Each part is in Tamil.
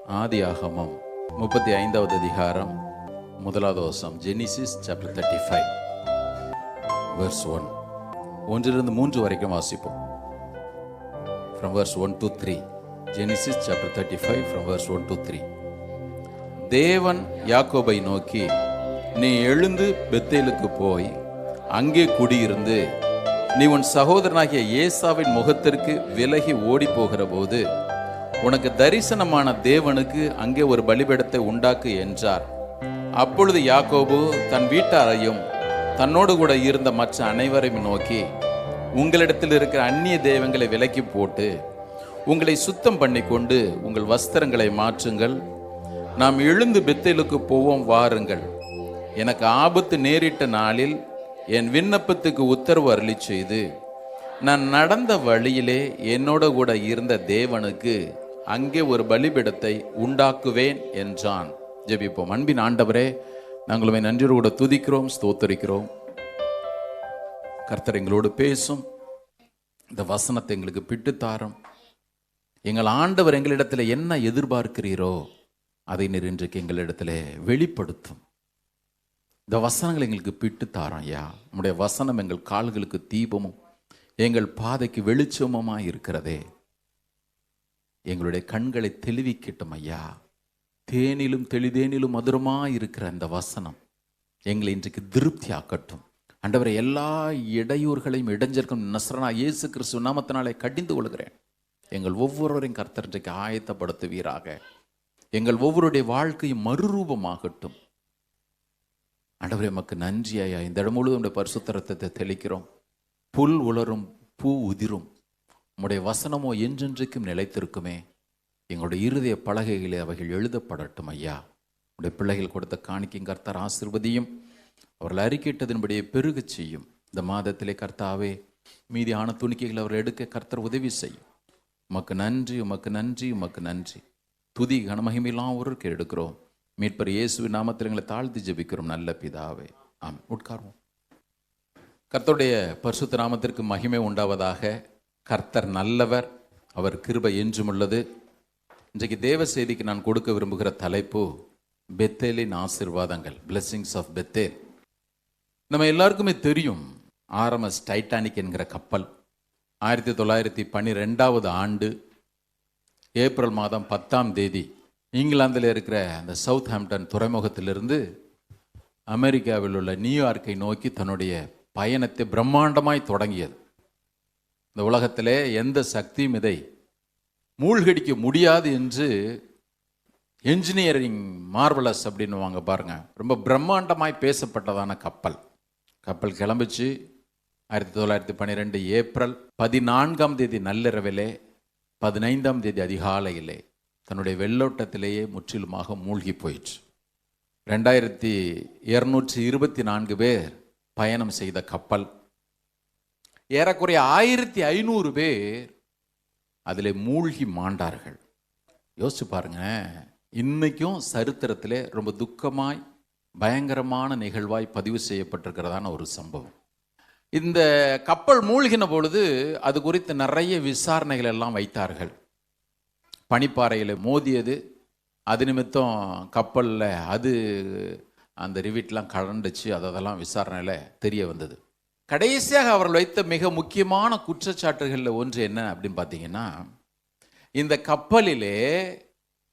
ஆதியாகமம் 35வது அதிகாரம் 1வது வசனம். Genesis chapter 35 verse 1. 1 3 வரைக்கும் வாசிப்போம். From verse 1 to 3. Genesis chapter 35 from verse 1 to 3. தேவன் யாக்கோபை நோக்கி, நீ எழுந்து பெத்தேலுக்கு போய் அங்கே குடியிருந்து நீ உன் சகோதரனாகிய ஏசாவின் முகத்திற்கு விலகி ஓடி போகிற போது உனக்கு தரிசனமான தேவனுக்கு அங்கே ஒரு பலிபீடத்தை உண்டாக்கு என்றார். அப்பொழுது யாக்கோபு தன் வீட்டாரையும் தன்னோடு கூட இருந்த மற்ற அனைவரையும் நோக்கி, உங்களிடத்தில் இருக்கிற அந்நிய தெய்வங்களை விலக்கி போட்டு உங்களை சுத்தம் பண்ணி கொண்டு உங்கள் வஸ்திரங்களை மாற்றுங்கள், நாம் எழுந்து பெத்தேலுக்கு போவோம், வாருங்கள். எனக்கு ஆபத்து நேரிட்ட நாளில் என் விண்ணப்பத்துக்கு உத்தரவு அருளி செய்து நான் நடந்த வழியிலே என்னோட கூட இருந்த தேவனுக்கு அங்கே ஒரு பலிபீடத்தை உண்டாக்குவேன் என்றான். ஜெபிப்போம். அன்பின் ஆண்டவரே, நாங்கள் உம்மை நன்றியோடு கூட துதிக்கிறோம், ஸ்தோத்தரிக்கிறோம். கர்த்தர் எங்களோடு பேசும், இந்த வசனத்தை எங்களுக்கு பிட்டுத்தாரும். எங்கள் ஆண்டவர் எங்களிடத்தில் என்ன எதிர்பார்க்கிறீரோ அதை நீர் இன்றைக்கு எங்களிடத்தில் வெளிப்படுத்தும். இந்த வசனங்கள் எங்களுக்கு பிட்டுத்தாரோம் ஐயா. உம்முடைய வசனம் எங்கள் கால்களுக்கு தீபமும் எங்கள் பாதைக்கு வெளிச்சமுமாய் இருக்கிறதே. எங்களுடைய கண்களை தெளிவிக்கட்டும் ஐயா. தேனிலும் தெளிதேனிலும் மதுரமாய் இருக்கிற அந்த வசனம் எங்களை இன்றைக்கு திருப்தி ஆக்கட்டும். ஆண்டவரை, எல்லா இடையூறுகளையும் இடைஞ்சற்கும் நசரனா இயேசு கிறிஸ்து நாமத்தினாலே கடிந்து கொள்கிறேன். எங்கள் ஒவ்வொருவரையும் கர்த்தர் இன்றைக்கு ஆயத்தப்படுத்துவீராக. எங்கள் ஒவ்வொருடைய வாழ்க்கையும் மறுரூபமாகட்டும். ஆண்டவரே, எமக்கு நன்றி ஐயா. இந்த இடம் முழுவதும் பரிசுத்த ரத்தத்தை தெளிக்கிறோம். புல் உலரும், பூ உதிரும், உம்முடைய வசனமோ என்றென்றைக்கும் நிலைத்திருக்குமே. எங்களுடைய இருதய பலகைகளே அவைகள் எழுதப்படட்டும் ஐயா. உடைய பிள்ளைகள் கொடுத்த காணிக்கையும் கர்த்தர் ஆசீர்வதியும், அவர்கள் அறிக்கையிட்டதன்படியே பெருகச் செய்யும். இந்த மாதத்திலே கர்த்தாவே, மீதியான துணிக்கைகள் அவர்கள் எடுக்க கர்த்தர் உதவி செய்யும். உமக்கு நன்றி, உமக்கு நன்றி, உமக்கு நன்றி. துதி கனமகிமையெல்லாம் ஒருவருக்கு எடுக்கிறோம். மீட்பர் இயேசுவின் நாமத்தில் எங்களை தாழ்த்தி ஜெபிக்கிறோம் நல்ல பிதாவே, ஆமென். உட்கார்வோம். கர்த்தருடைய பரிசுத்த நாமத்திற்கு மகிமை உண்டாவதாக. கர்த்தர் நல்லவர், அவர் கிருபை என்றும் உள்ளது. இன்றைக்கு தேவ செய்திக்கு நான் கொடுக்க விரும்புகிற தலைப்பு பெத்தேலின் ஆசீர்வாதங்கள், பிளெஸிங்ஸ் ஆஃப் பெத்தேல். நம்ம எல்லாருக்குமே தெரியும், ஆர்எம்எஸ் டைட்டானிக் என்கிற கப்பல் 1912 ஆண்டு ஏப்ரல் மாதம் 10ஆம் தேதி இங்கிலாந்தில் இருக்கிற அந்த சவுத் ஹாம்ப்டன் துறைமுகத்திலிருந்து அமெரிக்காவில் உள்ள நியூயார்க்கை நோக்கி தன்னுடைய பயணத்தை பிரம்மாண்டமாய் தொடங்கியது. இந்த உலகத்திலே எந்த சக்தியும் இதை மூழ்கடிக்க முடியாது என்று என்ஜினியரிங் மார்வலஸ் அப்படின்னு வாங்க பாருங்க, ரொம்ப பிரம்மாண்டமாய் பேசப்பட்டதான கப்பல் கிளம்பிச்சு 1912 ஏப்ரல் 14ஆம் தேதி நள்ளிரவிலே 15ஆம் தேதி அதிகாலையிலே தன்னுடைய வெள்ளோட்டத்திலேயே முற்றிலுமாக மூழ்கி போயிற்று. 2224 பேர் பயணம் செய்த கப்பல், ஏறக்குறைய 1500 பேர் அதில் மூழ்கி மாண்டார்கள். யோசிச்சு பாருங்க, இன்னைக்கும் சரித்திரத்திலே ரொம்ப துக்கமாய் பயங்கரமான நிகழ்வாய் பதிவு செய்யப்பட்டிருக்கிறதான ஒரு சம்பவம். இந்த கப்பல் மூழ்கின பொழுது அது குறித்து நிறைய விசாரணைகள் எல்லாம் வைத்தார்கள். பனிப்பாறையில் மோதியது, அது நிமித்தம் கப்பலில் அந்த ரிவிட்லாம் கலண்டுச்சு, அதெல்லாம் விசாரணையில் தெரிய வந்தது. கடைசியாக அவர்கள் வைத்த மிக முக்கியமான குற்றச்சாட்டுகளில் ஒன்று என்ன அப்படின்னு பார்த்தீங்கன்னா, இந்த கப்பலிலே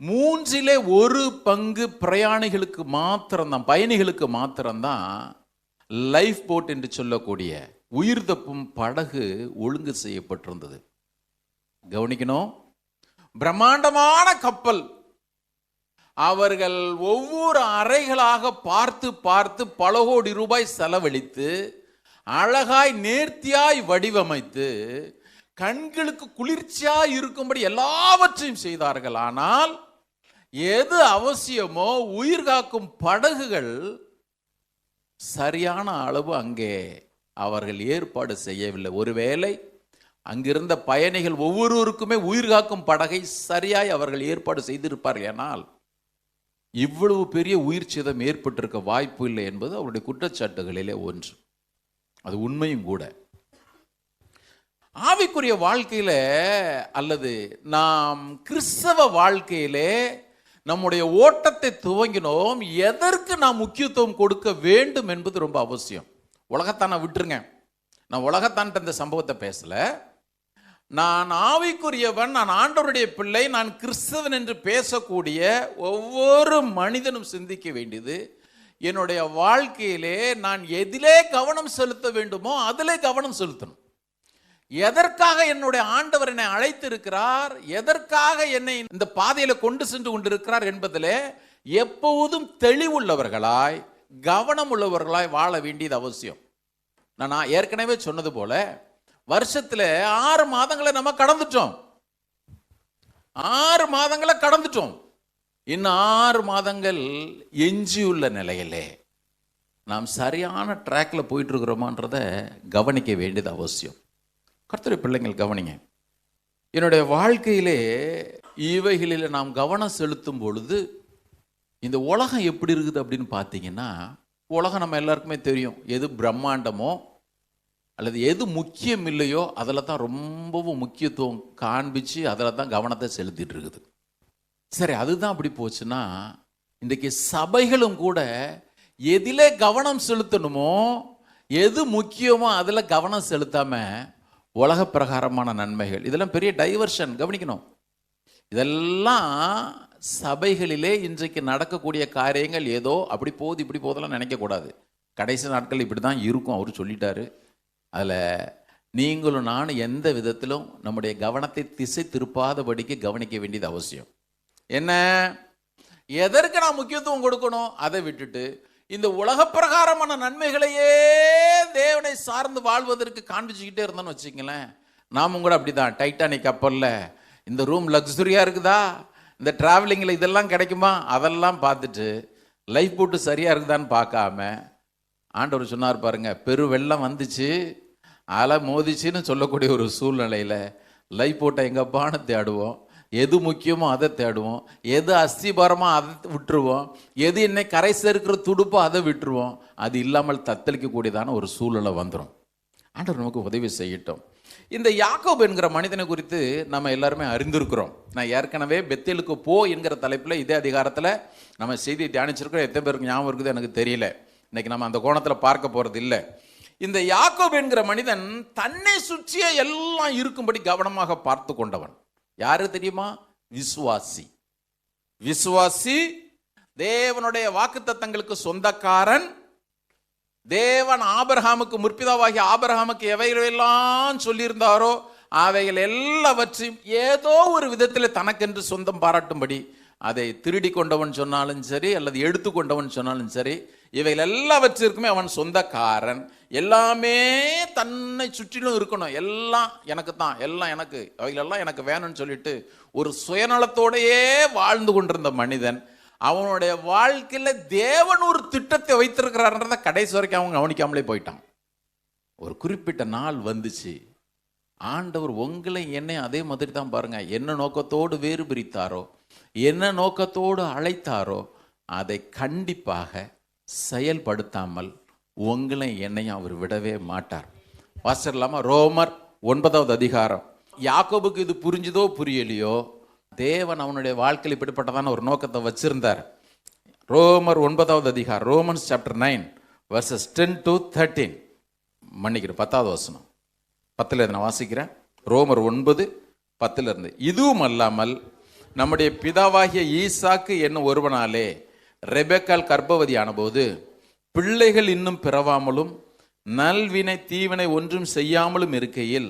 1/3 பிரயாணிகளுக்கு மாத்திரம்தான், பயணிகளுக்கு மாத்திரம்தான் லைஃப் போட் என்று சொல்லக்கூடிய உயிர் தப்பும் படகு ஒழுங்கு செய்யப்பட்டிருந்தது. கவனிக்கணும், பிரம்மாண்டமான கப்பல். அவர்கள் ஒவ்வொரு அறைகளாக பார்த்து பல கோடி ரூபாய் செலவழித்து அழகாய் நேர்த்தியாய் வடிவமைத்து கண்களுக்கு குளிர்ச்சியாய் இருக்கும்படி எல்லாவற்றையும் செய்தார்கள். ஆனால் எது அவசியமோ உயிர் காக்கும் படகுகள் சரியான அளவு அங்கே அவர்கள் ஏற்பாடு செய்யவில்லை. ஒருவேளை அங்கிருந்த பயணிகள் ஒவ்வொருவருக்குமே உயிர் காக்கும் படகை சரியாய் அவர்கள் ஏற்பாடு செய்திருப்பார்கள், ஆனால் இவ்வளவு பெரிய உயிர் சேதம் ஏற்பட்டிருக்க வாய்ப்பு இல்லை என்பது அவருடைய குற்றச்சாட்டுகளிலே ஒன்று. அது உண்மையும் கூட. ஆவிக்குரிய வாழ்க்கையில அல்லது நாம் கிறிஸ்தவ வாழ்க்கையிலே நம்முடைய ஓட்டத்தை துவங்கினோம். எதற்கு நாம் முக்கியத்துவம் கொடுக்க வேண்டும் என்பது ரொம்ப அவசியம். உலகத்தான விட்டுருங்க, நான் உலகத்தான்ட்ட இந்த சம்பவத்தை பேசல. நான் ஆவிக்குரியவன், நான் ஆண்டவருடைய பிள்ளை, நான் கிறிஸ்தவன் என்று பேசக்கூடிய ஒவ்வொரு மனிதனும் சிந்திக்க வேண்டியது, என்னுடைய வாழ்க்கையிலே நான் எதிலே கவனம் செலுத்த வேண்டுமோ அதிலே கவனம் செலுத்தணும். எதற்காக என்னுடைய ஆண்டவர் என்னை அழைத்திருக்கிறார், எதற்காக என்னை இந்த பாதையில கொண்டு சென்று கொண்டிருக்கிறார் என்பதிலே எப்போதும் தெளிவுள்ளவர்களாய் கவனம் உள்ளவர்களாய் வாழ வேண்டியது அவசியம். நான் ஏற்கனவே சொன்னது போல வருஷத்துல 6 மாதங்களை நம்ம கடந்துட்டோம். 6 மாதங்களை கடந்துட்டோம். இன்னும் 6 மாதங்கள் எஞ்சியுள்ள நிலையிலே நாம் சரியான ட்ராக்ல போயிட்டு இருக்கிறோமான்றதை கவனிக்க வேண்டியது அவசியம். கர்த்தருடைய பிள்ளைங்கள் கவனிங்க. என்னுடைய வாழ்க்கையிலே இவைகளில் நாம் கவனம் செலுத்தும் பொழுது இந்த உலகம் எப்படி இருக்குது அப்படின்னு பார்த்தீங்கன்னா, உலகம் நம்ம எல்லாருக்குமே தெரியும். எது பிரம்மாண்டமோ அல்லது எது முக்கியம் இல்லையோ அதில் தான் ரொம்பவும் முக்கியத்துவம் காண்பிச்சு அதில் தான் கவனத்தை செலுத்திட்டு இருக்குது. சரி, அதுதான் அப்படி போச்சுன்னா இன்றைக்கு சபைகளும் கூட எதிலே கவனம் செலுத்தணுமோ, எது முக்கியமோ அதில் கவனம் செலுத்தாம உலக பிரகாரமான நன்மைகள், இதெல்லாம் பெரிய டைவர்ஷன். கவனிக்கணும். இதெல்லாம் சபைகளிலே இன்றைக்கு நடக்கக்கூடிய காரியங்கள். ஏதோ அப்படி போகுது இப்படி போதெல்லாம் நினைக்கக்கூடாது. கடைசி நாட்கள் இப்படி தான் இருக்கும், அவர் சொல்லிட்டாரு. அதில் நீங்களும் நானும் எந்த விதத்திலும் நம்முடைய கவனத்தை திசை திருப்பாதபடிக்கு கவனிக்க வேண்டியது அவசியம். என்ன, எதற்கு நான் முக்கியத்துவம் கொடுக்கணும் அதை விட்டுட்டு இந்த உலக பிரகாரமான நன்மைகளையே தேவனை சார்ந்து வாழ்வதற்கு காண்பிச்சுக்கிட்டே இருந்தோன்னு வச்சுங்களேன். நாமும் கூட அப்படிதான். டைட்டானிக் கப்பலில் இந்த ரூம் லக்ஸுரியாக இருக்குதா, இந்த டிராவலிங்கில் இதெல்லாம் கிடைக்குமா, அதெல்லாம் பார்த்துட்டு லைஃப் போட்டு சரியாக இருக்குதான்னு பார்க்காம, ஆண்டவர் சொன்னார் பாருங்க, பெரு வெள்ளம் வந்துச்சு, அலை மோதிச்சுன்னு சொல்லக்கூடிய ஒரு சூழ்நிலையில் லைஃப் போட்டை எங்கப்பான்னு தேடுவோம். எது முக்கியமோ அதை தேடுவோம், எது அஸ்திபாரமோ அதை விட்டுருவோம், எது என்னை கரை சேர்க்கிற துடுப்போ அதை விட்டுருவோம். அது இல்லாமல் தத்தளிக்கக்கூடியதான ஒரு சூழ்நிலை வந்துடும். ஆண்டவர் நமக்கு உதவி செய்யட்டும். இந்த யாக்கோபு என்கிற மனிதனை குறித்து நம்ம எல்லாருமே அறிந்திருக்கிறோம். நான் ஏற்கனவே பெத்தேலுக்கு போ என்கிற தலைப்பில் இதே அதிகாரத்தில் நம்ம செய்தியை தியானிச்சிருக்கிறோம். எத்தனை பேருக்கு ஞாபகம் இருக்குது எனக்கு தெரியல. இன்னைக்கு நம்ம அந்த கோணத்தில் பார்க்க போகிறது இல்லை. இந்த யாக்கோபு என்கிற மனிதன் தன்னை சுற்றிய எல்லாம் இருக்கும்படி கவனமாக பார்த்து கொண்டவன். யாரு தெரியுமா? விசுவாசி. விசுவாசி, தேவனுடைய வாக்குத்தத்தங்களுக்கு சொந்தக்காரன். தேவன் ஆபிரகாமுக்கு, முற்பிதாவாகிய ஆபிரகாமுக்கு எவைகளெல்லாம் சொல்லியிருந்தாரோ அவைகள் எல்லாவற்றையும் ஏதோ ஒரு விதத்தில் தனக்கென்று சொந்தம் பாராட்டும்படி அதை திருடி கொண்டவன் சொன்னாலும் சரி அல்லது எடுத்து கொண்டவன் சொன்னாலும் சரி, இவைகள் எல்லாவற்றிற்குமே அவன் சொந்தக்காரன். எல்லாமே தன்னை சுற்றிலும் இருக்கணும். எல்லாம் எனக்கு தான், எல்லாம் எனக்கு, அவைகளெல்லாம் எனக்கு வேணும்னு சொல்லிட்டு ஒரு சுயநலத்தோடையே வாழ்ந்து கொண்டிருந்த மனிதன், அவனுடைய வாழ்க்கையில தேவன் ஒரு திட்டத்தை வைத்திருக்கிறார்ன்றத கடைசி வரைக்கும் அவங்க கவனிக்காமலே போயிட்டான். ஒரு குறிப்பிட்ட நாள் வந்துச்சு, ஆண்டவர் உங்களை என்னை அதே மாதிரி தான் பாருங்க, என்ன நோக்கத்தோடு வேறு பிரித்தாரோ, என்ன நோக்கத்தோடு அழைத்தாரோ அதை கண்டிப்பாக செயல்படுத்தாமல் உங்களை என்னையும் அவர் விடவே மாட்டார். வாசிடலாமா? ரோமர் 9வது அதிகாரம். யாக்கோபுக்கு இது புரிஞ்சுதோ புரியலையோ, தேவன் அவனுடைய வாழ்க்கையில் இப்படிப்பட்டதான ஒரு நோக்கத்தை வச்சிருந்தார். ரோமர் 9வது அதிகாரம், ரோமன்ஸ் சாப்டர் 9 verses 10 to 13. மன்னிக்கிறேன், 10வது வசனம். 10ல் நான் வாசிக்கிறேன். ரோமர் 9:10 இதுவும் அல்லாமல் நம்முடைய பிதாவாகிய ஈசாக்கு என்னும் ஒருவனாலே ரெபெக்காள் கர்ப்பவதி ஆனபோது பிள்ளைகள் இன்னும் பிறவாமலும் நல்வினை தீவினை ஒன்றும் செய்யாமலும் இருக்கையில்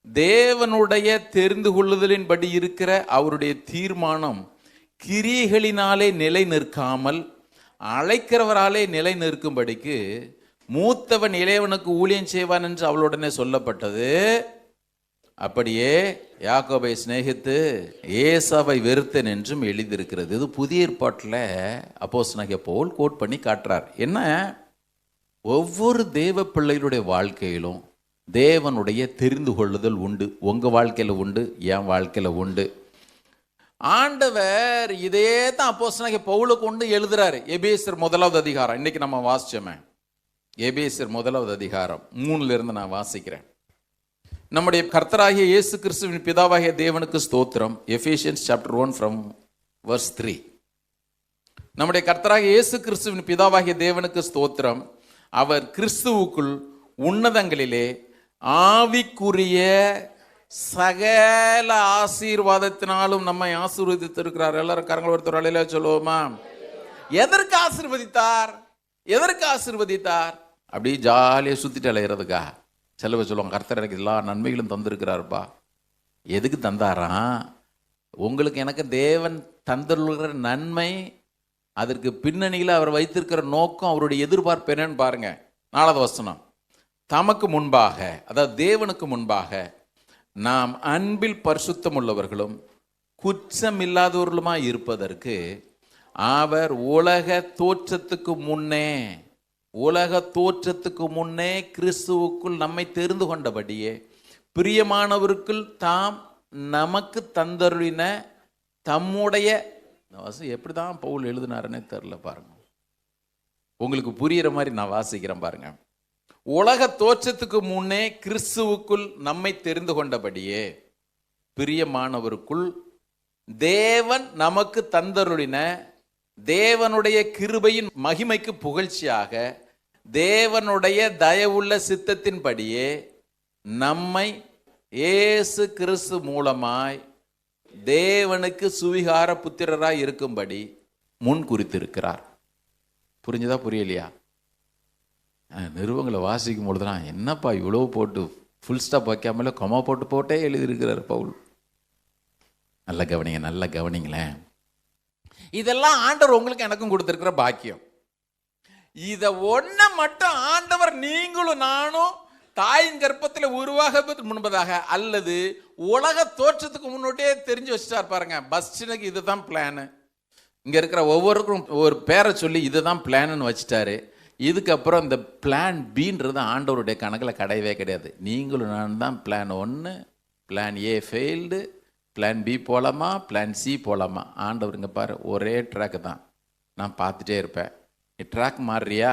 தேவனுடைய தெரிந்து கொள்ளுதலின்படி இருக்கிற அவருடைய தீர்மானம் கிரியைகளினாலே நிலை நிற்காமல் அழைக்கிறவராலே நிலை நிற்கும்படிக்கு மூத்தவன் இளையவனுக்கு ஊழியம் செய்வான் என்று அவளுடனே சொல்லப்பட்டது. அப்படியே யாக்கோபை சிநேகித்து ஏசாவை வெறுத்தேன் என்றும் எழுதியிருக்கிறது. இது புதிய ஏற்பாட்டில் அப்போஸ்தலனாகிய பவுல் கோட் பண்ணி காட்டுறார். என்ன, ஒவ்வொரு தேவ பிள்ளைகளுடைய வாழ்க்கையிலும் தேவனுடைய தெரிந்து கொள்ளுதல் உண்டு. உங்க வாழ்க்கையில உண்டு, என் வாழ்க்கையில உண்டு. ஆண்டவர் இதே தான் அப்போஸ்தலனாகிய பவுலுக்கு கொண்டு எழுதுறாரு. எபேசியர் 1வது அதிகாரம், இன்னைக்கு நம்ம வாசிச்சோமே, எபேசியர் 1வது அதிகாரம் 3 நான் வாசிக்கிறேன். நம்முடைய கர்த்தராகிய இயேசு கிறிஸ்துவின் பிதாவாகிய தேவனுக்கு ஸ்தோத்திரம். Ephesians chapter 1 from verse 3. நம்முடைய கர்த்தராகிய இயேசு கிறிஸ்துவின் பிதாவாகிய தேவனுக்கு ஸ்தோத்திரம். அவர் கிறிஸ்துவுக்குள் உன்னதங்களிலே ஆவிக்குரிய சகல ஆசீர்வாதத்தினாலும் நம்மை ஆசீர்வதித்திருக்கிறார். எல்லாரும் கரங்கள் ஒருத்தர் அலையில சொல்லுவோமா? எதற்கு ஆசீர்வதித்தார்? எதற்கு ஆசீர்வதித்தார்? அப்படி ஜாலியாக சுத்திட்டு அலையிறதுக்கா? செலவு சொல்லுவாங்க, கர்த்தர் எனக்கு எல்லா நன்மைகளும் தந்திருக்கிறாருப்பா. எதுக்கு தந்தாராம்? உங்களுக்கு எனக்கு தேவன் தந்துள்ள நன்மை, அதற்கு பின்னணியில் அவர் வைத்திருக்கிற நோக்கம், அவருடைய எதிர்பார்ப்பு என்னன்னு பாருங்க. 4வது வசனம், தமக்கு முன்பாக, அதாவது தேவனுக்கு முன்பாக நாம் அன்பில் பரிசுத்தம் உள்ளவர்களும் குற்றம் இல்லாதவர்களுமாய் இருப்பதற்கு அவர் உலக தோற்றத்துக்கு முன்னே கிறிஸ்துவுக்குள் நம்மை தெரிந்து கொண்டபடியே பிரியமானவருக்குள் தாம் நமக்கு தந்தருளின தம்முடைய, எப்படிதான் பவுல் எழுதினாருன்னே தெரியல பாருங்க. உங்களுக்கு புரியுற மாதிரி நான் வாசிக்கிறேன் பாருங்க. உலக தோற்றத்துக்கு முன்னே கிறிஸ்துவுக்குள் நம்மை தெரிந்து கொண்டபடியே பிரியமானவருக்குள் தேவன் நமக்கு தந்தருளின தேவனுடைய கிருபையின் மகிமைக்கு புகழ்ச்சியாக தேவனுடைய தயவுள்ள சித்தத்தின்படியே நம்மை இயேசு கிறிஸ்து மூலமாய் தேவனுக்கு சுவிகார புத்திரராய் இருக்கும்படி முன் குறித்திருக்கிறார். புரிஞ்சுதா புரியலையா? நிருபங்களை வாசிக்கும் பொழுதுதான் என்னப்பா இவ்வளவு போட்டு ஃபுல் ஸ்டாப் வைக்காமல கொமா போட்டே எழுதியிருக்கிறார் பவுல். நல்ல கவனிங்களேன். இதெல்லாம் ஆண்டவர் உங்களுக்கு எனக்கும் கொடுத்திருக்கிற பாக்கியம். இத ஒன்ன மட்டும் ஆண்டவர் நீங்களும் நானும் தாயின் கர்ப்பத்தில் உருவாக முன்பதாக அல்லது உலக தோற்றத்துக்கு முன்னோட்டே தெரிஞ்சு வச்சுட்டார் பாருங்க. பஸ்ஸுக்கு இதுதான் பிளானு. இங்க இருக்கிற ஒவ்வொருக்கும் ஒரு பேரை சொல்லி இதுதான் பிளான்னு வச்சுட்டாரு. இதுக்கப்புறம் இந்த பிளான் பின்றது ஆண்டவருடைய கணக்கில் கிடையவே கிடையாது. நீங்களும் நான் தான் plan 1, plan A failed, plan B போகலாமா, பிளான் சி போகலாமா. ஆண்டவருங்க பாரு, ஒரே ட்ராக்கு தான். நான் பார்த்துட்டே இருப்பேன். நீ ட்ராக் மாறுறியா,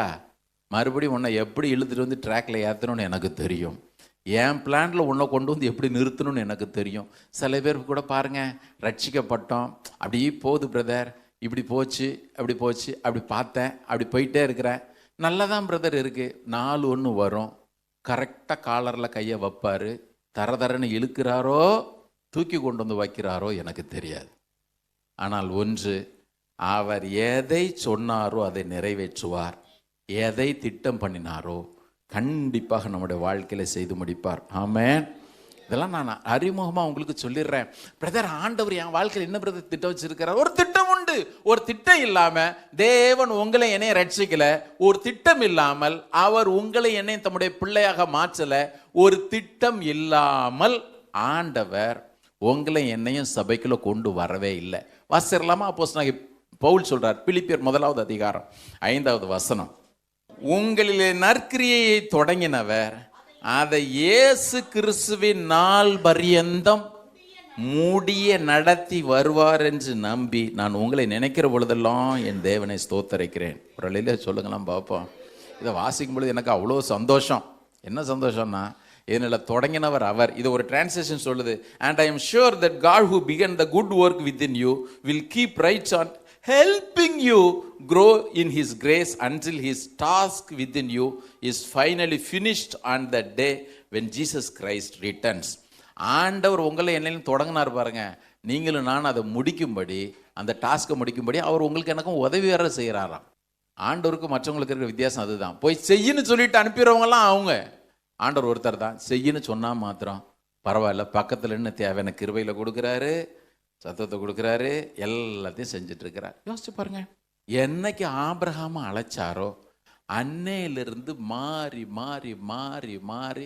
மறுபடியும் உன்னை எப்படி இழுத்துட்டு வந்து ட்ராக்கில் ஏற்றணும்னு எனக்கு தெரியும். என் பிளானில் உன்னை கொண்டு வந்து எப்படி நிறுத்தணும்னு எனக்கு தெரியும். சில பேருக்கு கூட பாருங்கள், ரட்சிக்கப்பட்டோம் அப்படியே போகுது பிரதர், இப்படி போச்சு அப்படி பார்த்தேன், அப்படி போயிட்டே இருக்கிறேன். நல்லதான் பிரதர் இருக்குது. 4 ஒன்று வரும், கரெக்டாக காலரில் கையை வைப்பார், தரன்னு இழுக்கிறாரோ தூக்கி கொண்டு வந்து வைக்கிறாரோ எனக்கு தெரியாது. ஆனால் ஒன்று, அவர் எதை சொன்னாரோ அதை நிறைவேற்றுவார். எதை திட்டம் பண்ணினாரோ கண்டிப்பாக நம்முடைய வாழ்க்கையில் செய்து முடிப்பார். ஆமென். இதெல்லாம் நான் அறிமுகமாக உங்களுக்கு சொல்லிடுறேன். பிரதர், ஆண்டவர் என் வாழ்க்கையில் என்ன பிரதர் திட்டம் வச்சிருக்கிறார்? ஒரு திட்டம் உண்டு. ஒரு திட்டம் இல்லாமல் தேவன் உங்களை என்னைய ரட்சிக்கல. ஒரு திட்டம் இல்லாமல் அவர் உங்களை என்னை தம்முடைய பிள்ளையாக மாற்றல. ஒரு திட்டம் இல்லாமல் ஆண்டவர் உங்களை என்னையும் சபைக்குள்ள கொண்டு வரவே இல்லை. வாசிரலாமா? அப்போஸ்தலனாகிய பவுல் சொல்றார், பிலிப்பியர் 1வது அதிகாரம் 5வது வசனம், உங்களிலே நற்கிரியையை தொடங்கினவர் அதை இயேசு கிறிஸ்துவின் நாள் பரியந்தம் முடிய நடத்தி வருவார் என்று நம்பி நான் உங்களை நினைக்கிற பொழுதெல்லாம் என் தேவனை ஸ்தோத்தரிக்கிறேன். ஒரு அலையில சொல்லுங்களாம் பார்ப்போம். இதை வாசிக்கும் பொழுது எனக்கு அவ்வளோ சந்தோஷம். என்ன சந்தோஷம்னா, இதனில் தொடங்கினவர் அவர். இது ஒரு டிரான்ஸ்லேஷன் சொல்லுது, and I am sure that God who began the good work within you will keep right on helping you grow in his grace until his task within you is finally finished on the day when Jesus Christ returns. ஆண்டவர் உங்களை என்னையும் தொடங்கினார் பாருங்க. நீங்களும் நான் அதை முடிக்கும்படி, அந்த டாஸ்க்கை முடிக்கும்படி அவர் உங்களுக்கு எனக்கும் உதவி வேற செய்கிறாராம். ஆண்டவருக்கு மற்றவங்களுக்கு இருக்கிற வித்தியாசம் அதுதான். போய் செய்யின்னு சொல்லிட்டு அனுப்பிடுறவங்கலாம் அவங்க. ஆண்டவர் ஒருத்தர் தான். செய்யின்னு சொன்னால் மாத்திரம் பரவாயில்ல, பக்கத்தில் என்ன தேவையான கிருபையில் கொடுக்குறாரு, சத்தத்தை கொடுக்குறாரு, எல்லாத்தையும் செஞ்சுட்டு இருக்கிறார். யோசிச்சு பாருங்க, என்னைக்கு ஆபிரகாமை அழைச்சாரோ அன்னையிலிருந்து மாறி மாறி மாறி மாறி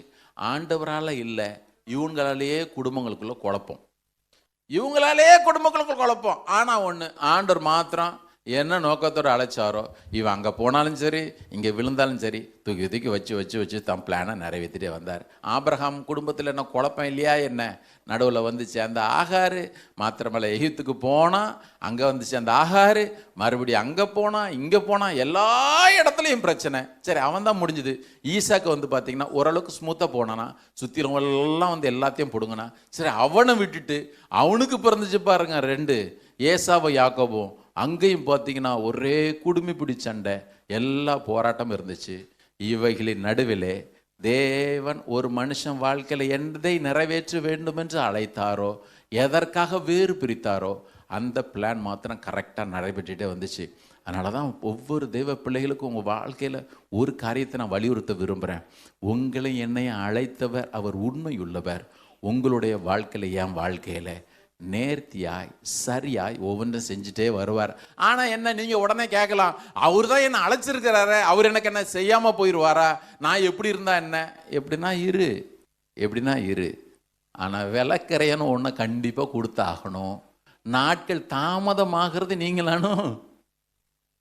ஆண்டவரால் இல்லை, இவங்களாலேயே குடும்பங்களுக்குள்ள குழப்பம். ஆனால் ஒன்று, ஆண்டவர் மாத்திரம் என்ன நோக்கத்தோடு அழைச்சாரோ, இவன் அங்கே போனாலும் சரி இங்கே விழுந்தாலும் சரி தூக்கி வச்சு தன் பிளானை நிறைவேற்றிட்டே வந்தார். ஆபிரகாம் குடும்பத்தில் என்ன குழப்பம் இல்லையா? என்ன நடுவில் வந்து சேர்ந்த ஆகாரு, மாத்திரமல்ல எகிப்துக்கு போனால் அங்கே வந்து சேர்ந்த ஆகாரு, மறுபடியும் அங்கே போனால் இங்கே போனால் எல்லா இடத்துலையும் பிரச்சனை. சரி, அவன் தான் முடிஞ்சுது. ஈசாக்கு வந்து பார்த்தீங்கன்னா ஓரளவுக்கு ஸ்மூத்தாக போனானா, சுற்றிலவங்கெல்லாம் வந்து எல்லாத்தையும் பிடுங்கினா. சரி, அவனை விட்டுட்டு அவனுக்கு பிறந்துச்சு பாருங்க 2, ஏசாவும் யாக்கோபும். அங்கேயும் பார்த்தீங்கன்னா ஒரே குடுமி பிடி சண்டை, எல்லா போராட்டமும் இருந்துச்சு. இவைகளின் நடுவிலே தேவன் ஒரு மனுஷன் வாழ்க்கையில் எதை நிறைவேற்ற வேண்டும் என்று அழைத்தாரோ, எதற்காக வேறு பிரித்தாரோ, அந்த பிளான் மாத்திரம் கரெக்டாக நடைபெற்றுட்டே வந்துச்சு. அதனால தான் ஒவ்வொரு தெய்வ பிள்ளைகளுக்கும் உங்கள் வாழ்க்கையில் ஒரு காரியத்தை நான் வலியுறுத்த விரும்புகிறேன். உங்களை என்னையும் அழைத்தவர் அவர் உண்மையுள்ளவர். உங்களுடைய வாழ்க்கையில், என் வாழ்க்கையில் நேர்த்தியாய் சரியாய் ஒவ்வொன்றும் செஞ்சுட்டே வருவார். ஆனால் என்ன, நீங்கள் உடனே கேட்கலாம், அவர் தான் என்னை அழைச்சிருக்கிறாரு, அவர் எனக்கு என்ன செய்யாமல் போயிடுவாரா, நான் எப்படி இருந்தா என்ன? எப்படின்னா இரு. ஆனால் விளக்கறையன்னு ஒன்று கண்டிப்பாக கொடுத்தாகணும். நாட்கள் தாமதமாகிறது நீங்களானும்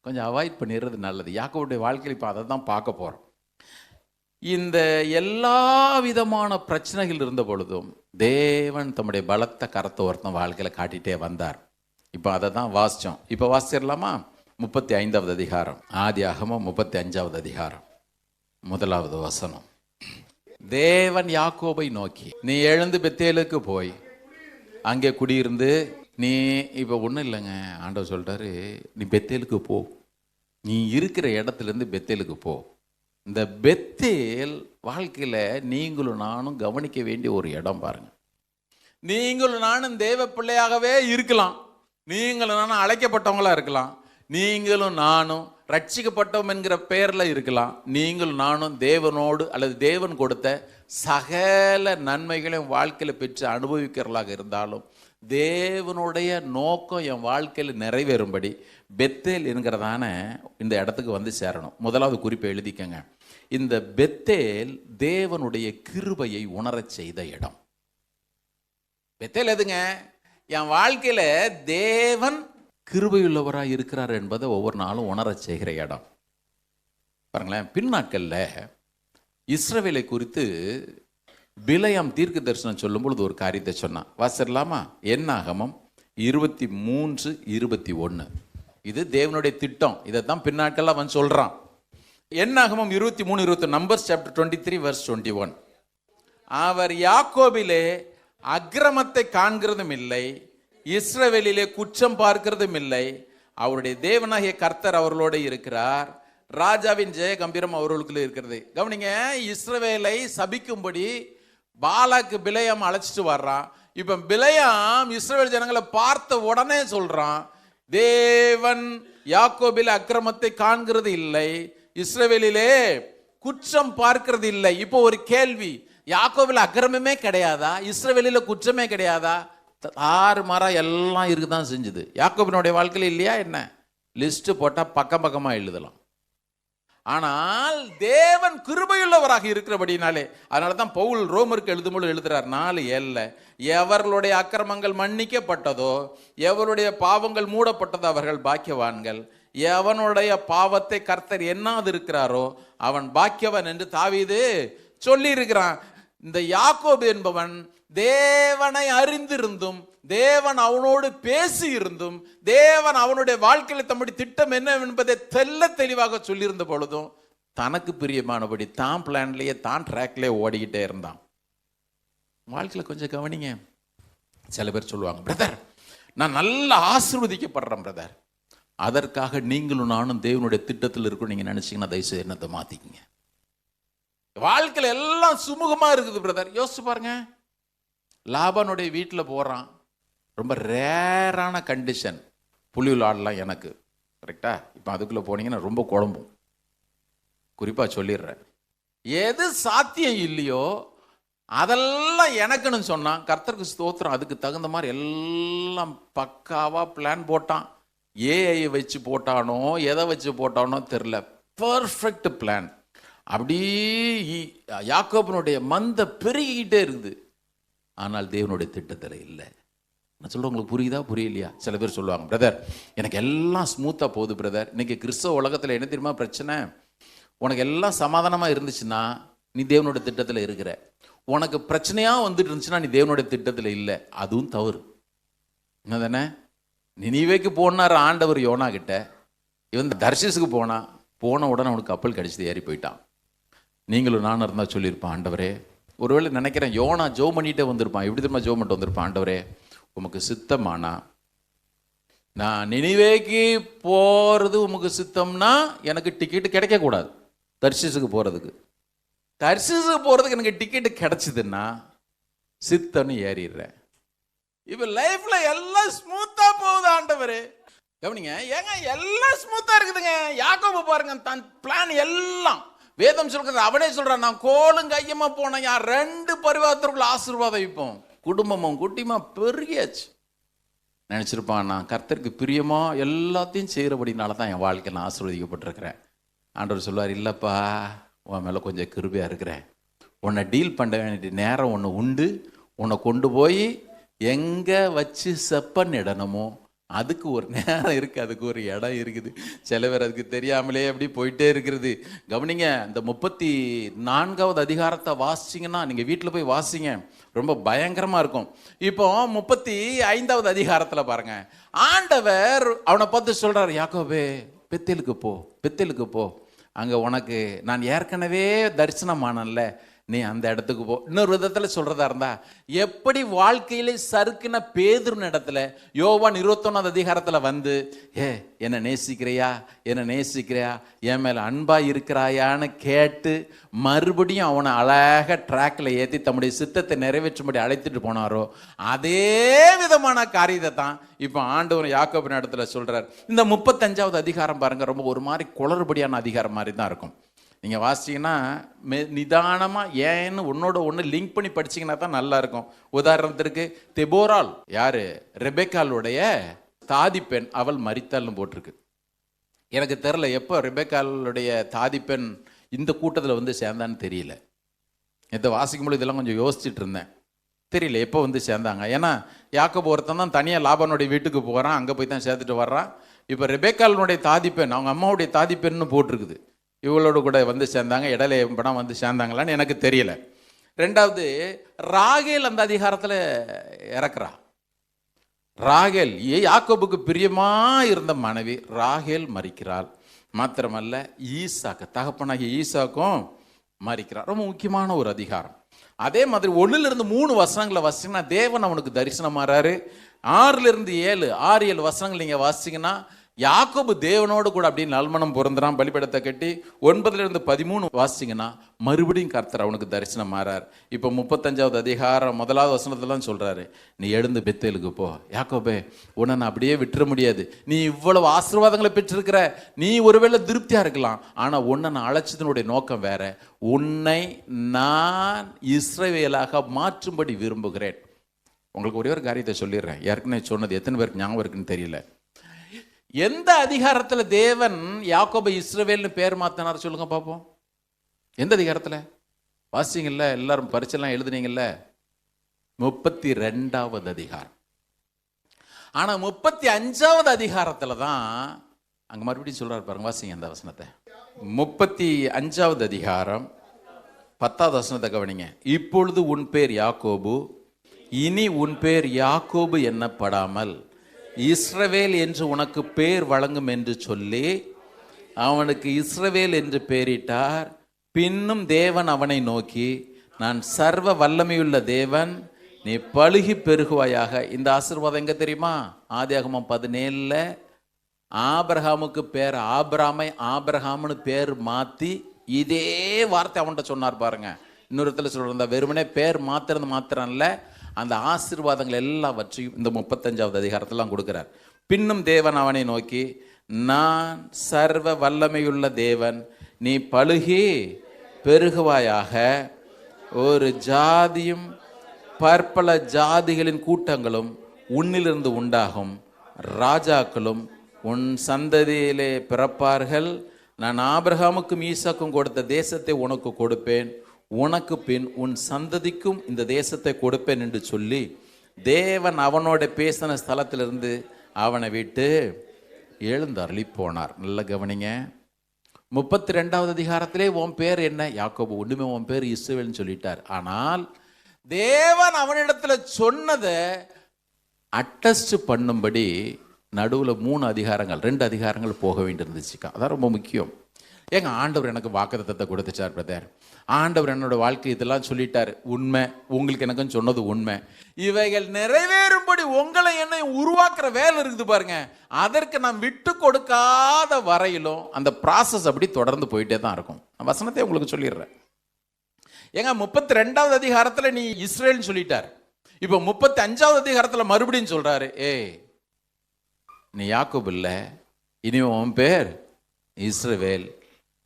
கொஞ்சம் அவாய்ட் பண்ணிடுறது நல்லது. யாக்கோபுடைய வாழ்க்கையில் இப்போ அதை தான் பார்க்க போகிறோம். இந்த எல்லா விதமான பிரச்சனைகள் இருந்த பொழுதும் தேவன் தம்முடைய பலத்த கரத்தை ஒருத்தன் வாழ்க்கையில் காட்டிகிட்டே வந்தார். இப்போ அதை தான் வாசித்தோம். இப்போ வாசிச்சிடலாமா? 35வது அதிகாரம், ஆதியாகமம் 35வது அதிகாரம், 1வது வசனம். தேவன் யாக்கோபை நோக்கி, நீ எழுந்து பெத்தேலுக்கு போய் அங்கே குடியிருந்து நீ, இப்போ ஒன்றும் இல்லைங்க, ஆண்டவர் சொல்லிட்டாரு, நீ பெத்தேலுக்கு போ, நீ இருக்கிற இடத்துலேருந்து பெத்தேலுக்கு போ. இந்த பெத்தேல் வாழ்க்கையில் நீங்களும் நானும் கவனிக்க வேண்டிய ஒரு இடம் பாருங்க. நீங்களும் நானும் தேவ பிள்ளையாகவே இருக்கலாம், நீங்களும் நானும் அழைக்கப்பட்டவங்களா இருக்கலாம், நீங்களும் நானும் ரட்சிக்கப்பட்டோம் என்கிற பெயரில் இருக்கலாம், நீங்களும் நானும் தேவனோடு அல்லது தேவன் கொடுத்த சகல நன்மைகளையும் வாழ்க்கையில் பெற்று அனுபவிக்கிறவர்களாக இருந்தாலும், தேவனுடைய நோக்கம் என் வாழ்க்கையில் நிறைவேறும்படி பெத்தேல் என்கிறதான இந்த இடத்துக்கு வந்து சேரணும். முதலாவது குறிப்பை எழுதிக்கங்க. இந்த பெத்தேல் தேவனுடைய கிருபையை உணரச் செய்த இடம். பெத்தேல் எதுங்க? என் வாழ்க்கையில தேவன் கிருபையுள்ளவராக இருக்கிறார் என்பதை ஒவ்வொரு நாளும் உணரச் செய்கிற இடம். பாருங்களேன், பின்னாட்களில் இஸ்ரவேலை குறித்து பிலேயாம் தீர்க்க தரிசனம் சொல்லும் பொழுது ஒரு காரியத்தை சொன்னான். வாசிடலாமா? என்னாகமம் 23:21. இது தேவனுடைய திட்டம். இதை தான் பின்னாட்கள்லாம் அவன் சொல்றான். என்னாகமம் 23:21, நம்பர்ஸ் சாப்டர் 23 verse 21. அவர் யாக்கோபிலே அக்கிரமத்தை காண்கிறதும் இல்லை, இஸ்ரவேலிலே குற்றம் பார்க்கிறதும் இல்லை. அவருடைய தேவனாகிய கர்த்தர் அவர்களோடு இருக்கிறார், ராஜாவின் ஜெய கம்பீரம் அவர்களுக்குள்ள இருக்கிறது. கவனிங்க, இஸ்ரவேலை சபிக்கும்படி பாலாக்கு பிலேயாம் அழைச்சிட்டு வர்றான். இப்ப பிலேயாம் இஸ்ரவேல் ஜனங்களை பார்த்த உடனே சொல்றான், தேவன் யாக்கோபில் அக்கிரமத்தை காண்கிறது இல்லை, இஸ்ரவேலிலே குற்றம் பார்க்கிறது இல்லை. இப்போ ஒரு கேள்வி, யாக்கோபில் அக்கிரமமே கிடையாதா, இஸ்ரவேலில குற்றமே கிடையாதா? ஆறு மாறா எல்லாம் இருக்குதான் செஞ்சுது. யாக்கோபினுடைய வாழ்க்கையில் இல்லையா என்ன? லிஸ்ட் போட்டா பக்கம் பக்கமா எழுதலாம். ஆனால் தேவன் கிருபையுள்ளவராக இருக்கிறபடினாலே, அதனால தான் பவுல் ரோமருக்கு எழுதும்போது எழுதுறார் 4:7, எவர்களுடைய அக்கிரமங்கள் மன்னிக்கப்பட்டதோ, எவருடைய பாவங்கள் மூடப்பட்டதோ அவர்கள் பாக்கியவான்கள், எவனுடைய பாவத்தை கர்த்தர் எண்ணாது இருக்கிறாரோ அவன் பாக்கியவன் என்று தாவீது சொல்லி இருக்கிறான். இந்த யாக்கோபு என்பவன் தேவனை அறிந்திருந்தும், தேவன் அவனோடு பேசி இருந்தும், தேவன் அவனுடைய வாழ்க்கையில் தம்முடைய திட்டம் என்ன என்பதை தெல்ல தெளிவாக சொல்லியிருந்த பொழுதும் தனக்கு பிரியமானபடி தான் பிளான்லேயே தான் ட்ராக்லேயே ஓடிக்கிட்டே இருந்தான். வாழ்க்கையில் கொஞ்சம் கவனிங்க. சில பேர் சொல்லுவாங்க, பிரதர் நான் நல்லா ஆசீர்வதிக்கப்படுறேன் பிரதர், அதற்காக நீங்களும் நானும் தேவனுடைய திட்டத்தில் இருக்கும் நீங்க நினைச்சீங்கன்னா தயவுசெய்து என்னத்தை மாத்திக்கிங்க. வாழ்க்கையில் எல்லாம் சுமூகமா இருக்குது பிரதர். யோசிச்சு பாருங்க, லாபானுடைய வீட்டில் போறான், ரொம்ப ரேரான கண்டிஷன், புலியுள் ஆடலாம் எனக்கு, கரெக்டா? இப்போ அதுக்குள்ளே போனீங்கன்னா ரொம்ப குழம்பும். குறிப்பாக சொல்லிடுறேன், எது சாத்தியம் இல்லையோ அதெல்லாம் எனக்குன்னு சொன்னான். கர்த்தருக்கு ஸ்தோத்திரம், அதுக்கு தகுந்த மாதிரி எல்லாம் பக்காவா பிளான் போட்டான். ஏஐ வச்சு போட்டானோ எதை வச்சு போட்டானோ தெரியல, பர்ஃபெக்ட் பிளான். அப்படி யாக்கோபனுடைய மந்த பெருகிக்கிட்டே இருக்குது. ஆனால் தேவனுடைய திட்டத்தில் இல்லை. நான் சொல்கிறேன், உங்களுக்கு புரியுதா புரியலையா? சில பேர் சொல்லுவாங்க, பிரதர் எனக்கு எல்லாம் ஸ்மூத்தாக போகுது பிரதர். இன்னைக்கு கிறிஸ்தவ உலகத்தில் என்ன தெரியுமா பிரச்சனை? உனக்கு எல்லாம் சமாதானமாக இருந்துச்சுன்னா நீ தேவனுடைய திட்டத்தில் இருக்கிற, உனக்கு பிரச்சனையாக வந்துட்டு இருந்துச்சுன்னா நீ தேவனுடைய திட்டத்தில் இல்லை. அதுவும் தவறு. என்ன தானே? நினிவேக்கு போனார் ஆண்டவர் யோனா கிட்ட, இவன் தர்ஷீஸுக்கு போன உடனே அவனுக்கு கப்பல் கடிச்சது, ஏறி போயிட்டான். நீங்களும் நானும் இருந்தால் சொல்லியிருப்பான், ஆண்டவரே, ஒருவேளை நினைக்கிறேன் யோனா ஜோ பண்ணிட்டே வந்திருப்பான். எப்படி தெரியுமா ஜோ பண்ணிட்டு வந்திருப்பான், ஆண்டவரே உமக்கு சித்தமானா நான் நினிவேக்கு போகிறது உமக்கு சித்தம்னா எனக்கு டிக்கெட்டு கிடைக்கக்கூடாது. தர்ஷீசுக்கு போகிறதுக்கு எனக்கு டிக்கெட்டு கிடைச்சிதுன்னா சித்தம்னு ஏறிடுறேன். இப்போ லைஃப்ல எல்லாம் ஸ்மூத்தா போகுது ஆண்டவரே. கவனிங்க, ஏங்க எல்லாம் ஸ்மூத்தா இருக்குதுங்க. யாக்கோபு பாருங்க, தன் பிளான் எல்லாம் வேதம் சொல்றது. அவனே சொல்றான், நான் கோலும் கையமா போனேன், 2 பரிவாரத்திற்குள்ள ஆசீர்வாதம் வைப்போம், குடும்பமும் குட்டியுமா பெருகியாச்சு. நினைச்சிருப்பான், நான் கர்த்தருக்கு பிரியமா எல்லாத்தையும் செய்யறபடினால தான் என் வாழ்க்கை நான் ஆசீர்வதிக்கப்பட்டிருக்கிறேன். ஆண்டவர் சொல்லுவார், இல்லப்பா உன் மேல கொஞ்சம் கிருபையா இருக்கிறேன், உன்னை டீல் பண்ண வேண்டிய நேரம் ஒன்று உண்டு, உன்னை கொண்டு போய் எங்க வச்சு செப்பன்னிடணுமோ அதுக்கு ஒரு நேரம் இருக்கு, அதுக்கு ஒரு இடம் இருக்குது. சில பேர் அதுக்கு தெரியாமலே அப்படி போயிட்டே இருக்கிறது. கவனிங்க, இந்த 34வது அதிகாரத்தை வாசிச்சிங்கன்னா, நீங்க வீட்டில் போய் வாசிங்க, ரொம்ப பயங்கரமா இருக்கும். இப்போ 35வது அதிகாரத்துல பாருங்க, ஆண்டவர் அவனை பார்த்து சொல்றாரு, யாக்கோபே பெத்தேலுக்கு போ, அங்க உனக்கு நான் ஏற்கனவே தரிசனமானல்ல, நீ அந்த இடத்துக்கு போ. இன்னொரு விதத்தில் சொல்றதா இருந்தா, எப்படி வாழ்க்கையிலே சறுக்கின பேதுருன இடத்துல யோவான் 21வது அதிகாரத்தில் வந்து, என்ன நேசிக்கிறியா, என் மேல அன்பா இருக்கிறாயான்னு கேட்டு மறுபடியும் அவனை அழகாக ட்ராக்ல ஏற்றி தம்முடைய சித்தத்தை நிறைவேற்றும்படி அழைத்துட்டு போனாரோ, அதே விதமான காரியத்தை தான் இப்போ ஆண்டவர் யாக்கோபின் இடத்துல சொல்றார். இந்த 35வது அதிகாரம் பாருங்க, ரொம்ப ஒரு மாதிரி குளறுபடியான அதிகாரம் மாதிரி தான் இருக்கும். நீங்கள் வாசிச்சிங்கன்னா நிதானமாக ஏன்னு ஒன்று லிங்க் பண்ணி படிச்சிங்கன்னா தான் நல்லா இருக்கும். உதாரணத்திற்கு தெபோரால் யார், ரெபெக்காலுடைய தாதி பெண், அவள் மரித்தாள்னு போட்டிருக்கு. எனக்கு தெரில எப்போ ரெபெக்காலுடைய தாதி பெண் இந்த கூட்டத்தில் வந்து சேர்ந்தான்னு தெரியல. இதை வாசிக்கும்போது இதெல்லாம் கொஞ்சம் யோசிச்சுட்டு இருந்தேன், தெரியல எப்போ வந்து சேர்ந்தாங்க. ஏன்னா யாக்கோபு ஒருத்தன் தான் தனியாக லாபானுடைய வீட்டுக்கு போகிறான், அங்கே போய் தான் சேர்த்துட்டு வர்றான். இப்போ ரெபெக்காலுடைய தாதி பெண், அவங்க அம்மாவுடைய தாதி பெண்ணு போட்டிருக்குது, இவளோடு கூட வந்து சேர்ந்தாங்க. இடையில படம் வந்து சேர்ந்தாங்களான்னு எனக்கு தெரியல. 2வது, ராகேல் அந்த அதிகாரத்தில் இறக்குறா. ராகேல் யாக்கோபுக்கு பிரியமா இருந்த மனைவி ராகேல் மரிக்கிறாள். மாத்திரமல்ல, ஈசாக்கு தகப்பனாகிய ஈசாக்கும் மரிக்கிறார். ரொம்ப முக்கியமான ஒரு அதிகாரம். அதே மாதிரி 1-3 வசனங்களை வாசிங்கன்னா தேவன் அவனுக்கு தரிசனமாறாரு. 6-7 வசனங்கள் நீங்க வாசிங்கன்னா யாக்கோபு தேவனோடு கூட அப்படின்னு நல்மனம் பொருந்துறான், பலிபீடத்தை கட்டி. 9-13 வாசிச்சிங்கன்னா மறுபடியும் கர்த்தர் அவனுக்கு தரிசனம் மாறார். இப்போ 35வது அதிகாரம் 1வது வசனத்துல சொல்றாரு, நீ எழுந்து பெத்தேலுக்கு போ. யாக்கோபே, உன்னை நான் அப்படியே விட்டுற முடியாது, நீ இவ்வளவு ஆசீர்வாதங்களை பெற்றிருக்கிற, நீ ஒருவேளை திருப்தியா இருக்கலாம், ஆனா உன்னை நான் அழைச்சதனுடைய நோக்கம் வேற, உன்னை நான் இஸ்ரவேலாக மாற்றும்படி விரும்புகிறேன். உங்களுக்கு ஒரே ஒரு காரியத்தை சொல்லிடுறேன், ஏற்கனவே சொன்னது எத்தனை பேருக்கு ஞாபகம் இருக்குன்னு தெரியல. எந்த அதிகாரத்தில் தேவன் யாக்கோபை இஸ்ரவேல்னு பேர் மாத்தினார் சொல்லுங்க பார்ப்போம். எந்த அதிகாரத்தில் வாசிங்கல்ல, எல்லாரும் பரிச்செல்லாம் எழுதுனீங்கல்ல, 32வது அதிகாரம். ஆனா 35வது அதிகாரத்துல தான் அங்க மறுபடியும் சொல்றாரு பாருங்க, வாசிங்க அந்த வசனத்தை. 35வது அதிகாரம் 10வது வசனத்தை கவனிங்க. இப்பொழுது உன் பேர் யாக்கோபு, இனி உன் பேர் யாக்கோபு என்னப்படாமல் இஸ்ரவேல் என்று உனக்கு பேர் வழங்கும் என்று சொல்லி அவனுக்கு இஸ்ரவேல் என்று பெயரிட்டார். பின்னும் தேவன் அவனை நோக்கி, நான் சர்வ வல்லமையுள்ள தேவன், நீ பலுகி பெருகுவாயாக. இந்த ஆசீர்வாதம் எங்க தெரியுமா? ஆதியாகமம் 17 ஆபிரகாமுக்கு பேர் ஆபிராமை ஆபிரகாம்னு பேர் மாத்தி இதே வார்த்தை அவன்கிட்ட சொன்னார் பாருங்க. இன்னொரு இடத்துல சொல்ற, வெறுமனே பேர் மாத்திரம் இல்லை, அந்த ஆசீர்வாதங்கள் எல்லாவற்றையும் இந்த 35வது அதிகாரத்திலாம் கொடுக்கிறார். பின்னும் தேவன் அவனை நோக்கி, நான் சர்வ வல்லமையுள்ள தேவன், நீ பலுகி பெருகுவாயாக. ஒரு ஜாதியும் பற்பல ஜாதிகளின் கூட்டங்களும் உன்னிலிருந்து உண்டாகும், ராஜாக்களும் உன் சந்ததியிலே பிறப்பார்கள். நான் ஆபிரகாமுக்கும் ஈசாக்கும் கொடுத்த தேசத்தை உனக்கு கொடுப்பேன், உனக்கு பின் உன் சந்ததிக்கும் இந்த தேசத்தை கொடுப்பேன் என்று சொல்லி தேவன் அவனோட பேசின ஸ்தலத்திலிருந்து அவனை விட்டு எழுந்து அருளி போனார். நல்ல கவனிங்க, 32வது அதிகாரத்திலே உன் பேர் என்ன? யாக்கோபு. ஒண்ணுமே உன் பேர் இஸ்ரவேல்னு சொல்லிட்டார். ஆனால் தேவன் அவனிடத்துல சொன்னதை அட்டஸ்ட் பண்ணும்படி நடுவில் 2 அதிகாரங்கள் போக வேண்டியிருந்துச்சுக்கா. அதான் ரொம்ப முக்கியம். ஏங்க ஆண்டவர் எனக்கு வாக்குத்தத்தத்தை கொடுத்துச்சார் பிரதர், ஆண்டவர் என்னோட வாழ்க்கை இதெல்லாம் சொல்லிட்டாரு, உண்மை, உங்களுக்கு எனக்கும் சொன்னது உண்மை, இவைகள் நிறைவேறும்படி உங்களை என்னை உருவாக்குற வேலை இருக்குது பாருங்க, அதற்கு நான் விட்டு கொடுக்காத வரையிலும் அந்த ப்ராசஸ் அப்படி தொடர்ந்து போயிட்டே தான் இருக்கும். நான் வசனத்தை உங்களுக்கு சொல்லிடுறேன். ஏங்க 32வது அதிகாரத்தில் நீ இஸ்ரேல்னு சொல்லிட்டார், இப்போ 35வது அதிகாரத்தில் மறுபடியும் சொல்றாரு, நீ யாக்கோபு இல்லை, இனி உன் பேர் இஸ்ரவேல்,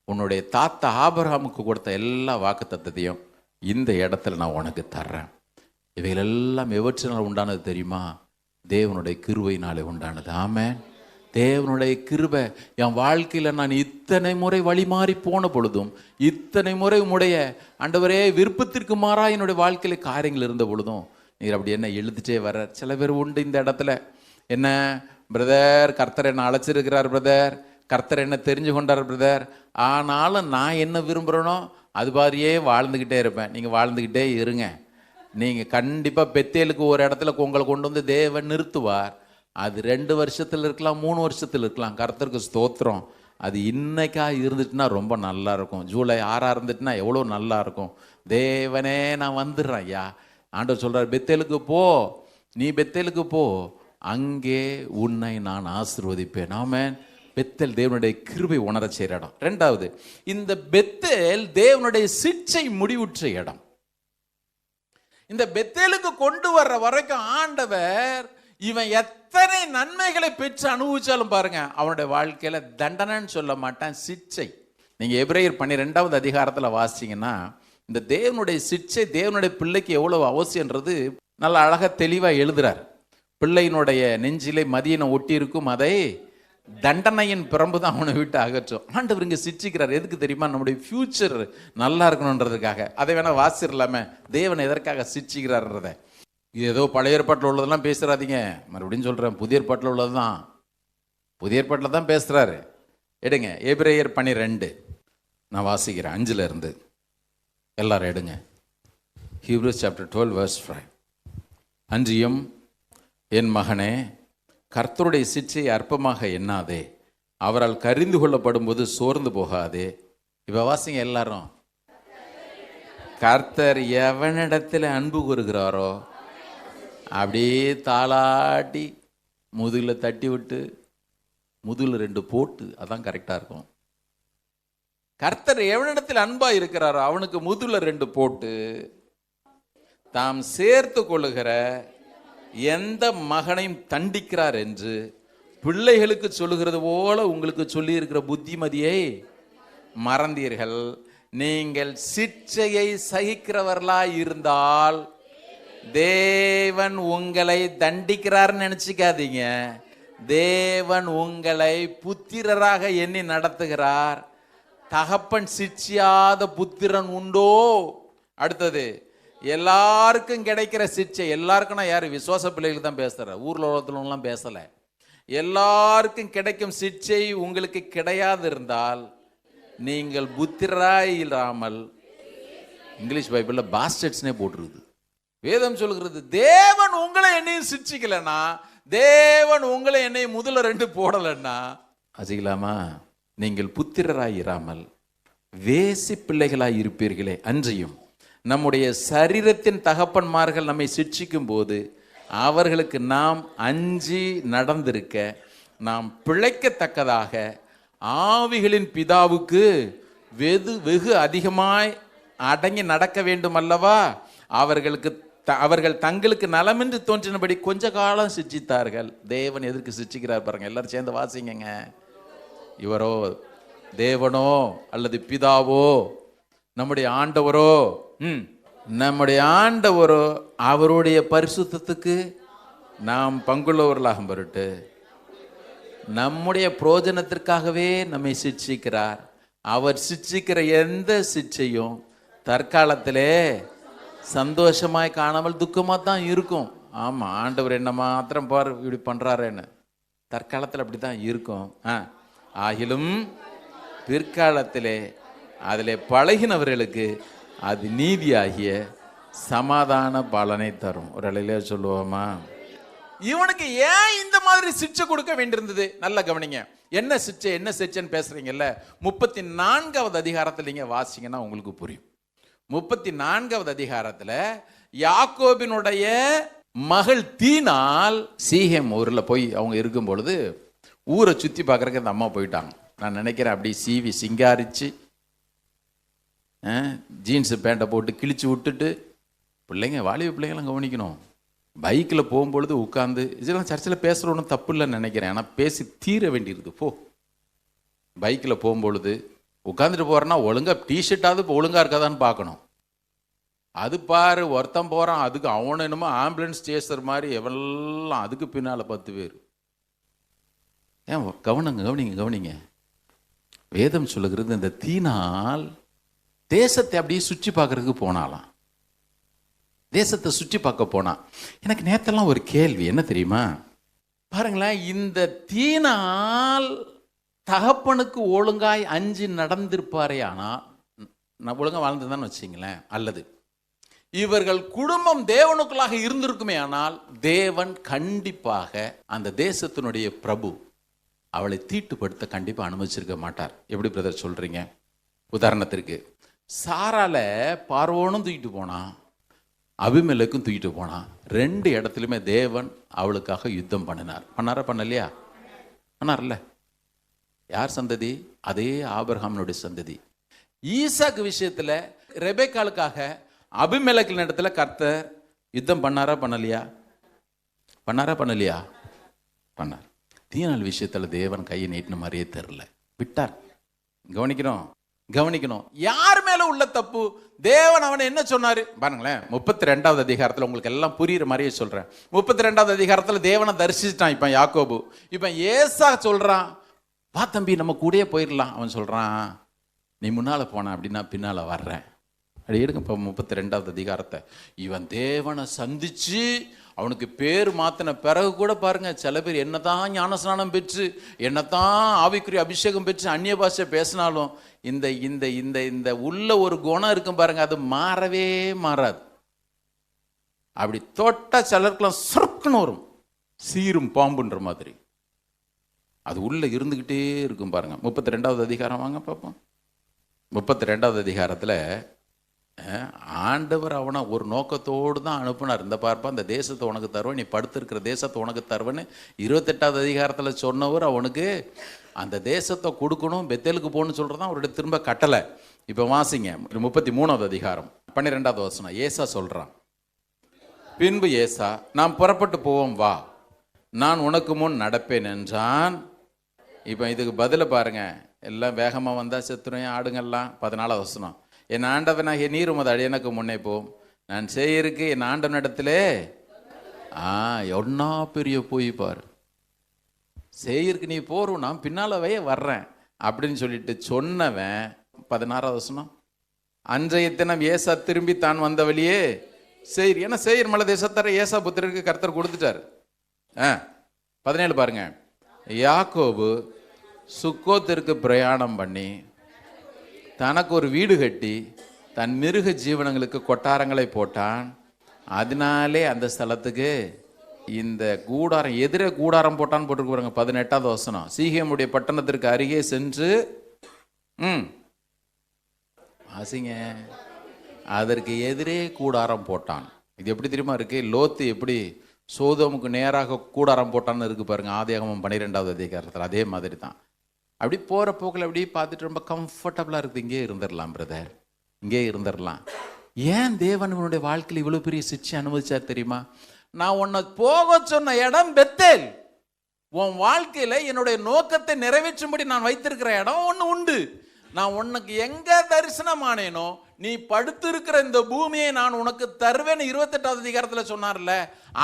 உன்னுடைய தாத்தா ஆபிரகாமுக்கு கொடுத்த எல்லா வாக்கு தத்தத்தையும் இந்த இடத்துல நான் உனக்கு தர்றேன். இவைகள் எல்லாம் எவற்றினால் உண்டானது தெரியுமா? தேவனுடைய கிருபையினாலே உண்டானது. ஆமென். தேவனுடைய கிருபை என் வாழ்க்கையில் நான் இத்தனை முறை வழி மாறி போன பொழுதும், இத்தனை முறை உடைய ஆண்டவரே விருப்பத்திற்கு மாறா என்னுடைய வாழ்க்கையில் காரியங்கள் இருந்த பொழுதும் நீர் அப்படி என்ன எழுதிட்டே வர. சில பேர் உண்டு இந்த இடத்துல, என்ன பிரதர் கர்த்தர் என்ன அழைச்சிருக்கிறார் பிரதர், கர்த்தர் என்ன தெரிஞ்சு கொண்டார் பிரதர், ஆனாலும் நான் என்ன விரும்புகிறேனோ அது மாதிரியே வாழ்ந்துக்கிட்டே இருப்பேன். நீங்கள் வாழ்ந்துக்கிட்டே இருங்க. நீங்கள் கண்டிப்பாக பெத்தேலுக்கு ஒரு இடத்துல உங்களை கொண்டு வந்து தேவன் நிறுத்துவார். அது 2 வருஷத்தில் இருக்கலாம், 3 வருஷத்தில் இருக்கலாம். கர்த்தருக்கு ஸ்தோத்திரம். அது இன்னைக்கா இருந்துட்டுனா ரொம்ப நல்லா இருக்கும். ஜூலை 6 இருந்துட்டுனா எவ்வளோ நல்லா இருக்கும். தேவனே நான் வந்துடுறேன் ஐயா. ஆண்டவர் சொல்கிறார், பெத்தேலுக்கு போ, நீ பெத்தேலுக்கு போ, அங்கே உன்னை நான் ஆசீர்வதிப்பேன். ஆமென். பெத்தேல் தேவனுடைய கிருபை உணர செய்கிற இடம். 2வது, இந்த பெத்தேல் தேவனுடைய சிட்சை முடிவுற்ற இடம். இந்த பெத்தேலுக்கு கொண்டு வர்ற வரைக்கும் ஆண்டவர் இவன் எத்தனை நன்மைகளை பெற்று அனுபவிச்சாலும் பாருங்க, அவனுடைய வாழ்க்கையில தண்டனைன்னு சொல்ல மாட்டான், சிட்சை. நீங்க எபிரேயர் 12வது அதிகாரத்தில் வாசிங்கன்னா இந்த தேவனுடைய சிட்சை தேவனுடைய பிள்ளைக்கு எவ்வளவு அவசியன்றது நல்ல அழகா தெளிவா எழுதுறார். பிள்ளையினுடைய நெஞ்சிலே மதியனை ஒட்டி இருக்கும், அதை தண்டனையின் பிறம்பு தான் அவனை விட்டு அகற்றும். ஆண்டவர் இங்கே சிட்சிக்கிறார். எதுக்கு தெரியுமா? நம்முடைய ஃபியூச்சர் நல்லா இருக்கணுன்றதுக்காக. அதை வேணா வாசிடலாமே, தேவன் எதற்காக சிட்சிக்கிறார்ன்றத. இது ஏதோ பழைய ஏற்பாட்டில் உள்ளதெல்லாம் பேசுறாதீங்க, மறுபடியும் சொல்கிறேன், புதிய ஏற்பாட்டில் உள்ளது தான், புதிய ஏற்பாட்டில் தான் பேசுகிறாரு. எடுங்க எபிரேயர் 12, நான் வாசிக்கிறேன் 5ல் இருந்து. எல்லாரும் எடுங்க. Hebrews chapter 12 verse 5. அன்றியும் என் மகனே, கர்த்தருடைய சிட்சையை அற்பமாக எண்ணாதே, அவரால் கரிந்து கொள்ளப்படும் போது சோர்ந்து போகாதே. இப்போ வாசிங்க எல்லாரும். கர்த்தர் எவனிடத்தில் அன்பு கூறுகிறாரோ அப்படியே தாளாட்டி முதுகில் தட்டி விட்டு முதுகில் 2 போட்டு, அதான் கரெக்டாக இருக்கும். கர்த்தர் எவனிடத்தில் அன்பா இருக்கிறாரோ அவனுக்கு முதுகில் 2 போட்டு தாம் சேர்த்து கொள்ளுகிற எந்த மகனையும் தண்டிக்கிறார் என்று பிள்ளைகளுக்கு சொல்லுகிறது போல உங்களுக்கு சொல்லி இருக்கிற புத்திமதியை மறந்தீர்கள். நீங்கள் சிட்சையை சகிக்கிறவர்களாய் இருந்தால் தேவன் உங்களை தண்டிக்கிறார்னு நினைச்சுக்காதீங்க. தேவன் உங்களை புத்திரராக எண்ணி நடத்துகிறார். தகப்பன் சிட்சியாத புத்திரன் உண்டோ? அடுத்தது, எல்லாருக்கும் கிடைக்கிற சிட்சை. எல்லாருக்கும்னா யாரு? விசுவாச பிள்ளைகளுக்கு தான் பேசுற, ஊர்ல உலகத்துலாம் பேசல. எல்லாருக்கும் கிடைக்கும் சிட்சை உங்களுக்கு கிடையாது இருந்தால் நீங்கள் புத்திராய் இல்லாமல், இங்கிலீஷ் பைபிள்ல பாஸ்டர்ட்ஸ்னே போட்டுருக்குது. வேதம் சொல்கிறது, தேவன் உங்களை என்னையும் சிட்சிக்கலன்னா, தேவன் உங்களை என்னையும் முதல்ல 2 போடலன்னா அசிக்கலாமா? நீங்கள் புத்திரராய் இராமல் வேசி பிள்ளைகளாய் இருப்பீர்களே. அன்றியும் நம்முடைய சரீரத்தின் தகப்பன்மார்கள் நம்மை சிட்சிக்கும் போது அவர்களுக்கு நாம் அஞ்சி நடந்திருக்க, நாம் பிழைக்கத்தக்கதாக ஆவிகளின் பிதாவுக்கு வெகு அதிகமாய் அடங்கி நடக்க வேண்டும் அல்லவா? அவர்கள் தங்களுக்கு நலமின்றி தோன்றினபடி கொஞ்ச காலம் சிட்சித்தார்கள். தேவன் எதற்கு சிட்சிக்கிறார் பாருங்க. எல்லாரும் சேர்ந்து வாசிங்க. இவரோ தேவனோ அல்லது பிதாவோ நம்முடைய ஆண்டவரோ, நம்முடைய ஆண்டவரோ அவருடைய பரிசுத்தத்துக்கு நாம் பங்குள்ளவர்களாகும் பொருட்டு நம்முடைய பிரயோஜனத்திற்காகவே நம்மை சிட்சிக்கிறார். அவர் சிட்சிக்கிற எந்த சிட்சையும் தற்காலத்திலே சந்தோஷமாய் காணாமல் துக்கமாக தான் இருக்கும். ஆமாம், ஆண்டவர் என்ன மாத்திரம் பார் இப்படி பண்ணுறாருன்னு தற்காலத்தில் அப்படி தான் இருக்கும். ஆகிலும் பிற்காலத்திலே அதில் பழகினவர்களுக்கு அது நீதியாகிய சமாதான பலனை தரும். ஒரு அலையிலே சொல்லுவோமா? இவனுக்கு ஏன் இந்த மாதிரி சிக்ஷை கொடுக்க வேண்டியிருந்தது? நல்ல கவனிங்க. என்ன சிக்ஷைன்னு பேசுறீங்கல்ல, 34வது அதிகாரத்தில் நீங்க வாசிங்கன்னா உங்களுக்கு புரியும். 34வது அதிகாரத்துல யாக்கோபினுடைய மகள் தீனால் சீகேம் ஊர்ல போய் அவங்க இருக்கும் பொழுது ஊரை சுத்தி பார்க்கறதுக்கு அந்த அம்மா போயிட்டாங்க. நான் நினைக்கிறேன் அப்படி சீவி சிங்காரிச்சு ஜீன்ஸு பேண்ட்டை போட்டு கிழிச்சு விட்டுட்டு, வாலிப பிள்ளைங்களாம் கவனிக்கணும், பைக்கில் போகும்பொழுது உட்காந்து, இதெல்லாம் சர்ச்சில் பேசுகிற ஒன்றும் தப்பு இல்லைன்னு நினைக்கிறேன், ஆனால் பேசி தீர வேண்டியிருக்குது. பைக்கில் போகும்பொழுது உட்காந்துட்டு போகிறேன்னா ஒழுங்காக டிஷர்ட்டாவது இப்போ ஒழுங்காக இருக்காதான்னு பார்க்கணும். அது பாரு, ஒருத்தன் போகிறான், அதுக்கு அவனை என்னமோ ஆம்புலன்ஸ் சேசர் மாதிரி எவெல்லாம் அதுக்கு பின்னால் 10 பேர். ஏன் கவனிங்க. வேதம் சொல்லுகிறது, இந்த தீனால் தேசத்தை அப்படியே சுற்றி பார்க்கறதுக்கு போனாலாம். தேசத்தை சுற்றி பார்க்க போனா. எனக்கு நேத்தெல்லாம் ஒரு கேள்வி, என்ன தெரியுமா? பாருங்களேன், இந்த தீனால் தகப்பனுக்கு ஒழுங்காய் அஞ்சு நடந்திருப்பாரே, ஆனால் ஒழுங்கா வாழ்ந்துதான்னு வச்சிங்களேன், அல்லது இவர்கள் குடும்பம் தேவனுக்குள்ளாக இருந்திருக்குமே, ஆனால் தேவன் கண்டிப்பாக அந்த தேசத்தினுடைய பிரபு அவளை தீட்டுப்படுத்த கண்டிப்பாக அனுமதிச்சிருக்க மாட்டார். எப்படி பிரதர் சொல்றீங்க? உதாரணத்திற்கு சாரால பார்வோனும் தூக்கிட்டு போனான், அபிமெலேக்கும் தூக்கிட்டு போனான். 2 இடத்துலையுமே தேவன் அவளுக்காக யுத்தம் பண்ணலையா? பண்ணார்ல. யார் சந்ததி? அதே ஆபிரகாமினுடைய சந்ததி. ஈசாக்கு விஷயத்துல ரெபெக்காளுக்காக அபிமெலேக்கின் இடத்துல கர்த்தர் யுத்தம் பண்ணலையா? பண்ணார். தீனால் விஷயத்துல தேவன் கையை நீட்டின மாதிரியே தெரியல, விட்டார். கவனிக்கணும். யார் மேல உள்ள தப்பு? தேவன் அவனை என்ன சொன்னாரு பாருங்களேன். 32வது அதிகாரத்தில் உங்களுக்கு எல்லாம் புரியுற மாதிரியே சொல்றேன். 32வது அதிகாரத்தில் தேவனை தரிசிச்சிட்டான் இப்ப யாக்கோபு. இப்ப ஏசா சொல்றான், வா தம்பி நம்ம கூடயே போயிடலாம். அவன் சொல்றான், நீ முன்னால போன அப்படின்னா பின்னால வர்றேன். அப்படி எடுங்க இப்போ 32வது அதிகாரத்தை. இவன் தேவனை சந்திச்சு அவனுக்கு பேர் மாத்தின பிறகு கூட பாருங்க, சில பேர் என்னதான் ஞானஸ்நானம் பெற்று என்னதான் ஆவிக்குரிய அபிஷேகம் பெற்று அந்நிய பாஷை பேசினாலும் இந்த இந்த இந்த இந்த உள்ள ஒரு குணம் இருக்கும் பாருங்க, அது மாறவே மாறாது. அப்படி தொட்ட சிலருக்கெல்லாம் சொர்க்குன்னு வரும், சீரும் பாம்புன்ற மாதிரி. அது உள்ள இருந்துகிட்டே இருக்கும் பாருங்க. 32வது அதிகாரம் வாங்க பார்ப்போம். 32வது அதிகாரத்தில் ஆண்டவர் அவனை ஒரு நோக்கத்தோடு தான் அனுப்புனார். இந்த பார்ப்பா, அந்த தேசத்தை உனக்கு தருவேன், நீ படுத்திருக்கிற தேசத்தை உனக்கு தருவேன்னு 28வது அதிகாரத்தில் சொன்னவர் அவனுக்கு அந்த தேசத்தை கொடுக்கணும், பெத்தேலுக்கு போகணும்னு சொல்கிறதான் அவருடைய திரும்ப கட்டளை. இப்போ வாசிங்க 33வது அதிகாரம் 12வது வசனம். ஏசா சொல்கிறான், பின்பு ஏசா, நாம் புறப்பட்டு போவோம், வா, நான் உனக்கு முன் நடப்பேன் என்றான். இப்போ இதுக்கு பதில பாருங்க, எல்லாம் வேகமாக வந்தால் செத்துரும் ஆடுங்கள்லாம். 14வது வசனம். என் ஆண்டவனாகிய நீர் உமது அடியனுக்கு முன்னே போம், நான் செய்யருக்கு என் ஆண்டவனிடத்திலே ஒன்னா பெரிய போய் பாரு, செய்யருக்கு நீ போறோம், நான் பின்னாலவே வர்றேன் அப்படின்னு சொல்லிட்டு சொன்னவன். 16வது வசனம். அன்றைய தினம் ஏசா திரும்பி தான் வந்த வழியே செய்யர், ஏன்னா செய்யர் மலை தேசத்தார ஏசா புத்திரருக்கு கர்த்தர் கொடுத்துட்டார். 17 பாருங்க. யாக்கோபு சுக்கோத்திற்கு பிரயாணம் பண்ணி தனக்கு ஒரு வீடு கட்டி தன் மிருக ஜீவனங்களுக்கு கொட்டாரங்களை போட்டான். அதனாலே அந்த ஸ்தலத்துக்கு இந்த கூடாரம், எதிரே கூடாரம் போட்டான்னு போட்டுருக்கு பாருங்க. 18வது வசனம். சீகேமுடைய பட்டணத்திற்கு அருகே சென்று ஆசிங்க அதற்கு எதிரே கூடாரம் போட்டான். இது எப்படி தெரியுமா இருக்கு? லோத்து எப்படி சோதோமுக்கு நேராக கூடாரம் போட்டான்னு இருக்கு பாருங்க, ஆதியாகமம் 12வது அதிகாரத்தில். அதே மாதிரி தான். அப்படி போகிற போக்கில் அப்படி பார்த்துட்டு ரொம்ப கம்ஃபர்டபுளாக இருக்குது. இங்கே இருந்துடலாம் பிரதர், இங்கே இருந்துடலாம். ஏன் தேவன் உன்னுடைய வாழ்க்கையில் இவ்வளோ பெரிய சிக்ஷை அனுமதிச்சார் தெரியுமா? நான் உன்னை போக சொன்ன இடம் பெத்தேல். உன் வாழ்க்கையில் என்னுடைய நோக்கத்தை நிறைவேற்றும்படி நான் வைத்திருக்கிற இடம் ஒன்று உண்டு. நான் உனக்கு எங்க தரிசனமானேனோ, நீ படுத்திருக்கிற இந்த பூமியை நான் உனக்கு தருவேன்னு 28வது அதிகாரத்தில் சொன்னார்ல,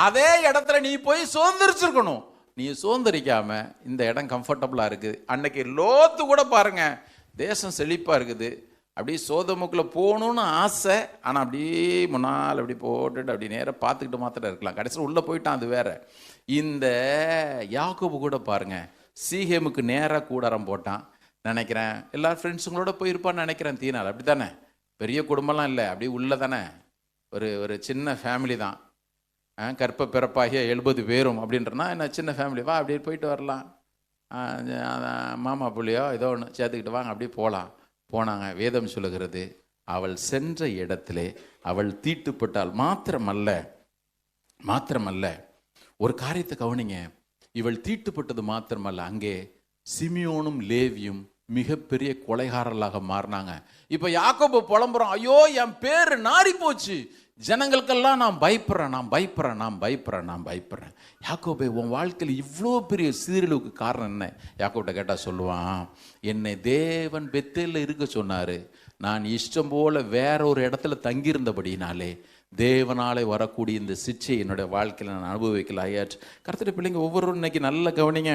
அதே இடத்துல நீ போய் சுதந்திரிச்சிருக்கணும். நீ சுதந்திரிக்காம இந்த இடம் கம்ஃபர்டபுளா இருக்குது. அன்னைக்கு லோத்து கூட பாருங்க, தேசம் செழிப்பா இருக்குது, அப்படியே சோதமுக்குள்ள போகணும்னு ஆசை, ஆனால் அப்படியே முன்னால் அப்படி போட்டுட்டு அப்படி நேரம் பார்த்துக்கிட்டு மாத்திரம் இருக்கலாம். கடைசியில் உள்ள போயிட்டான், அது வேற. இந்த யாக்கோபு கூட பாருங்க, சீகேமுக்கு நேராக கூடாரம் போட்டான். நினைக்கிறேன் எல்லா ஃப்ரெண்ட்ஸுங்களோட போயிருப்பான்னு நினைக்கிறேன். தீனால் அப்படி தானே, பெரிய குடும்பம்லாம் இல்லை, அப்படியே உள்ள தானே, ஒரு சின்ன ஃபேமிலி தான். கற்ப பிறப்பாகிய 70 பேரும் அப்படின்றனா என்ன சின்ன ஃபேமிலி, வா அப்படியே போயிட்டு வரலாம், மாமா புள்ளியோ ஏதோ ஒன்று சேர்த்துக்கிட்டு வாங்க அப்படியே போகலாம். போனாங்க. வேதம் சொல்லுகிறது, அவள் சென்ற இடத்திலே அவள் தீட்டுப்பட்டாள். மாத்திரமல்ல ஒரு காரியத்தை கவனிங்க, இவள் தீட்டுப்பட்டது மாத்திரமல்ல, அங்கே சிமியோனும் லேவியும் மிகப்பெரிய கொலைகாரர்களாக மாறினாங்க. இப்போ யாக்கோபு புலம்புறான், ஐயோ என் பேரு நாரி போச்சு, ஜனங்களுக்கெல்லாம் நான் பயப்படுறேன். யாக்கோபே, உன் வாழ்க்கையில் இவ்வளோ பெரிய சீரழிவுக்கு காரணம் என்ன? யாக்கோபிட்ட கேட்டால் சொல்லுவான், என்னை தேவன் பெத்தேலில் இருக்க சொன்னார், நான் இஷ்டம் போல வேற ஒரு இடத்துல தங்கியிருந்தபடினாலே தேவனாலே வரக்கூடிய இந்த சிச்சை என்னுடைய வாழ்க்கையில் நான் அனுபவிக்கல ஆயாச்சு. கர்த்தருடைய பிள்ளைங்க ஒவ்வொருவரும் இன்னைக்கு நல்ல கவனிங்க.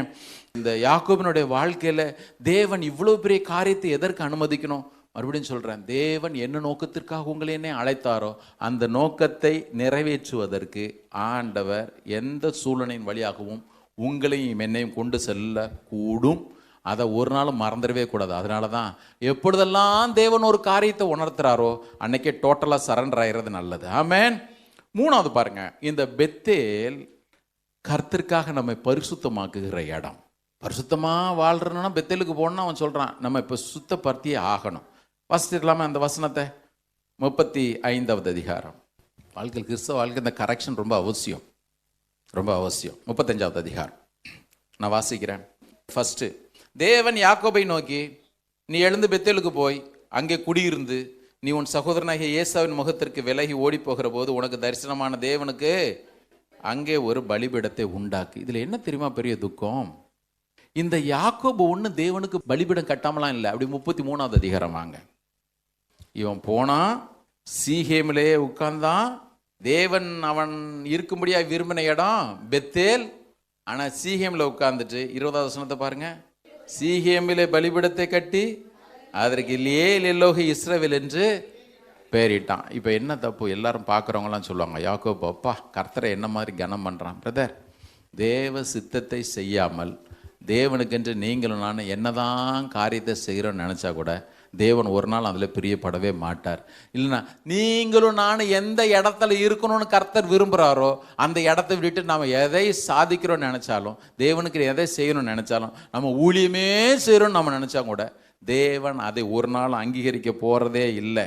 இந்த யாக்கோபினுடைய வாழ்க்கையில் தேவன் இவ்வளோ பெரிய காரியத்தை எதற்கு அனுமதிக்கணும்? மறுபடியும் சொல்கிறேன், தேவன் என்ன நோக்கத்திற்காக உங்களை என்ன அழைத்தாரோ அந்த நோக்கத்தை நிறைவேற்றுவதற்கு ஆண்டவர் எந்த சூழ்நிலையின் வழியாகவும் உங்களையும் என்னையும் கொண்டு செல்ல கூடும். அதை ஒரு நாளும் மறந்துடவே கூடாது. அதனால தான் எப்பொழுதெல்லாம் தேவன் ஒரு காரியத்தை உணர்த்துறாரோ அன்னைக்கே டோட்டலாக சரண்டர் ஆகிறது நல்லது. ஆமென். 3வது பாருங்க, இந்த பெத்தேல் கர்த்தருக்காக நம்மை பரிசுத்தமாக்குகிற இடம். பரிசுத்தமாக வாழ்றதுன்னா பெத்தேலுக்கு போகணும்னு அவன் சொல்கிறான், நம்ம இப்போ சுத்தப்படுத்தியே ஆகணும். வாசிச்சிடலாமா அந்த வசனத்தை? 35வது அதிகாரம். வாழ்க்கையில் கிறிஸ்தவ வாழ்க்கை இந்த கரெக்ஷன் ரொம்ப அவசியம். 35வது அதிகாரம் நான் வாசிக்கிறேன். ஃபர்ஸ்ட், தேவன் யாக்கோபை நோக்கி, நீ எழுந்து பெத்தேலுக்கு போய் அங்கே குடியிருந்து நீ உன் சகோதரனாகிய ஏசாவின் முகத்திற்கு விலகி ஓடி போகிற போது உனக்கு தரிசனமான தேவனுக்கு அங்கே ஒரு பலிபீடத்தை உண்டாக்கு. இதில் என்ன தெரியுமா பெரிய துக்கம்? இந்த யாக்கோபு ஒன்று தேவனுக்கு பலிபீடம் கட்டாமலாம் இல்லை. அப்படி 33வது அதிகாரம் வாங்க. இவன் போனான், சீகேமிலே உட்கார்ந்தான். தேவன் அவன் இருக்கும்படியா விரும்பின இடம் பெத்தேல். ஆனால் சீகேமில் உட்கார்ந்துட்டு 20வது வசனத்தை பாருங்க, சீகேமிலே பலிபீடத்தை கட்டி அதற்கு ஏல் எல்லோகி இஸ்ரவேல் என்று பெயரிட்டான். இப்போ என்ன தப்பு? எல்லாரும் பார்க்குறவங்களாம் சொல்லுவாங்க, யாக்கோபு அப்பா கர்த்தரை என்ன மாதிரி கனம் பண்ணுறான். பிரதர், தேவ சித்தத்தை செய்யாமல் தேவனுக்கென்று நீங்களும் நான் என்னதான் காரியத்தை செய்கிறோன்னு நினச்சா கூட தேவன் ஒரு நாள் அதில் பிரியப்படவே மாட்டார். இல்லைன்னா நீங்களும் நானும் எந்த இடத்துல இருக்கணும்னு கர்த்தர் விரும்புகிறாரோ அந்த இடத்த விட்டுட்டு நம்ம எதை சாதிக்கிறோன்னு நினச்சாலும், தேவனுக்கு எதை செய்யணும்னு நினச்சாலும், நம்ம ஊழியமே செய்கிறோன்னு நம்ம நினச்சா கூட தேவன் அதை ஒரு நாள் அங்கீகரிக்க போகிறதே இல்லை.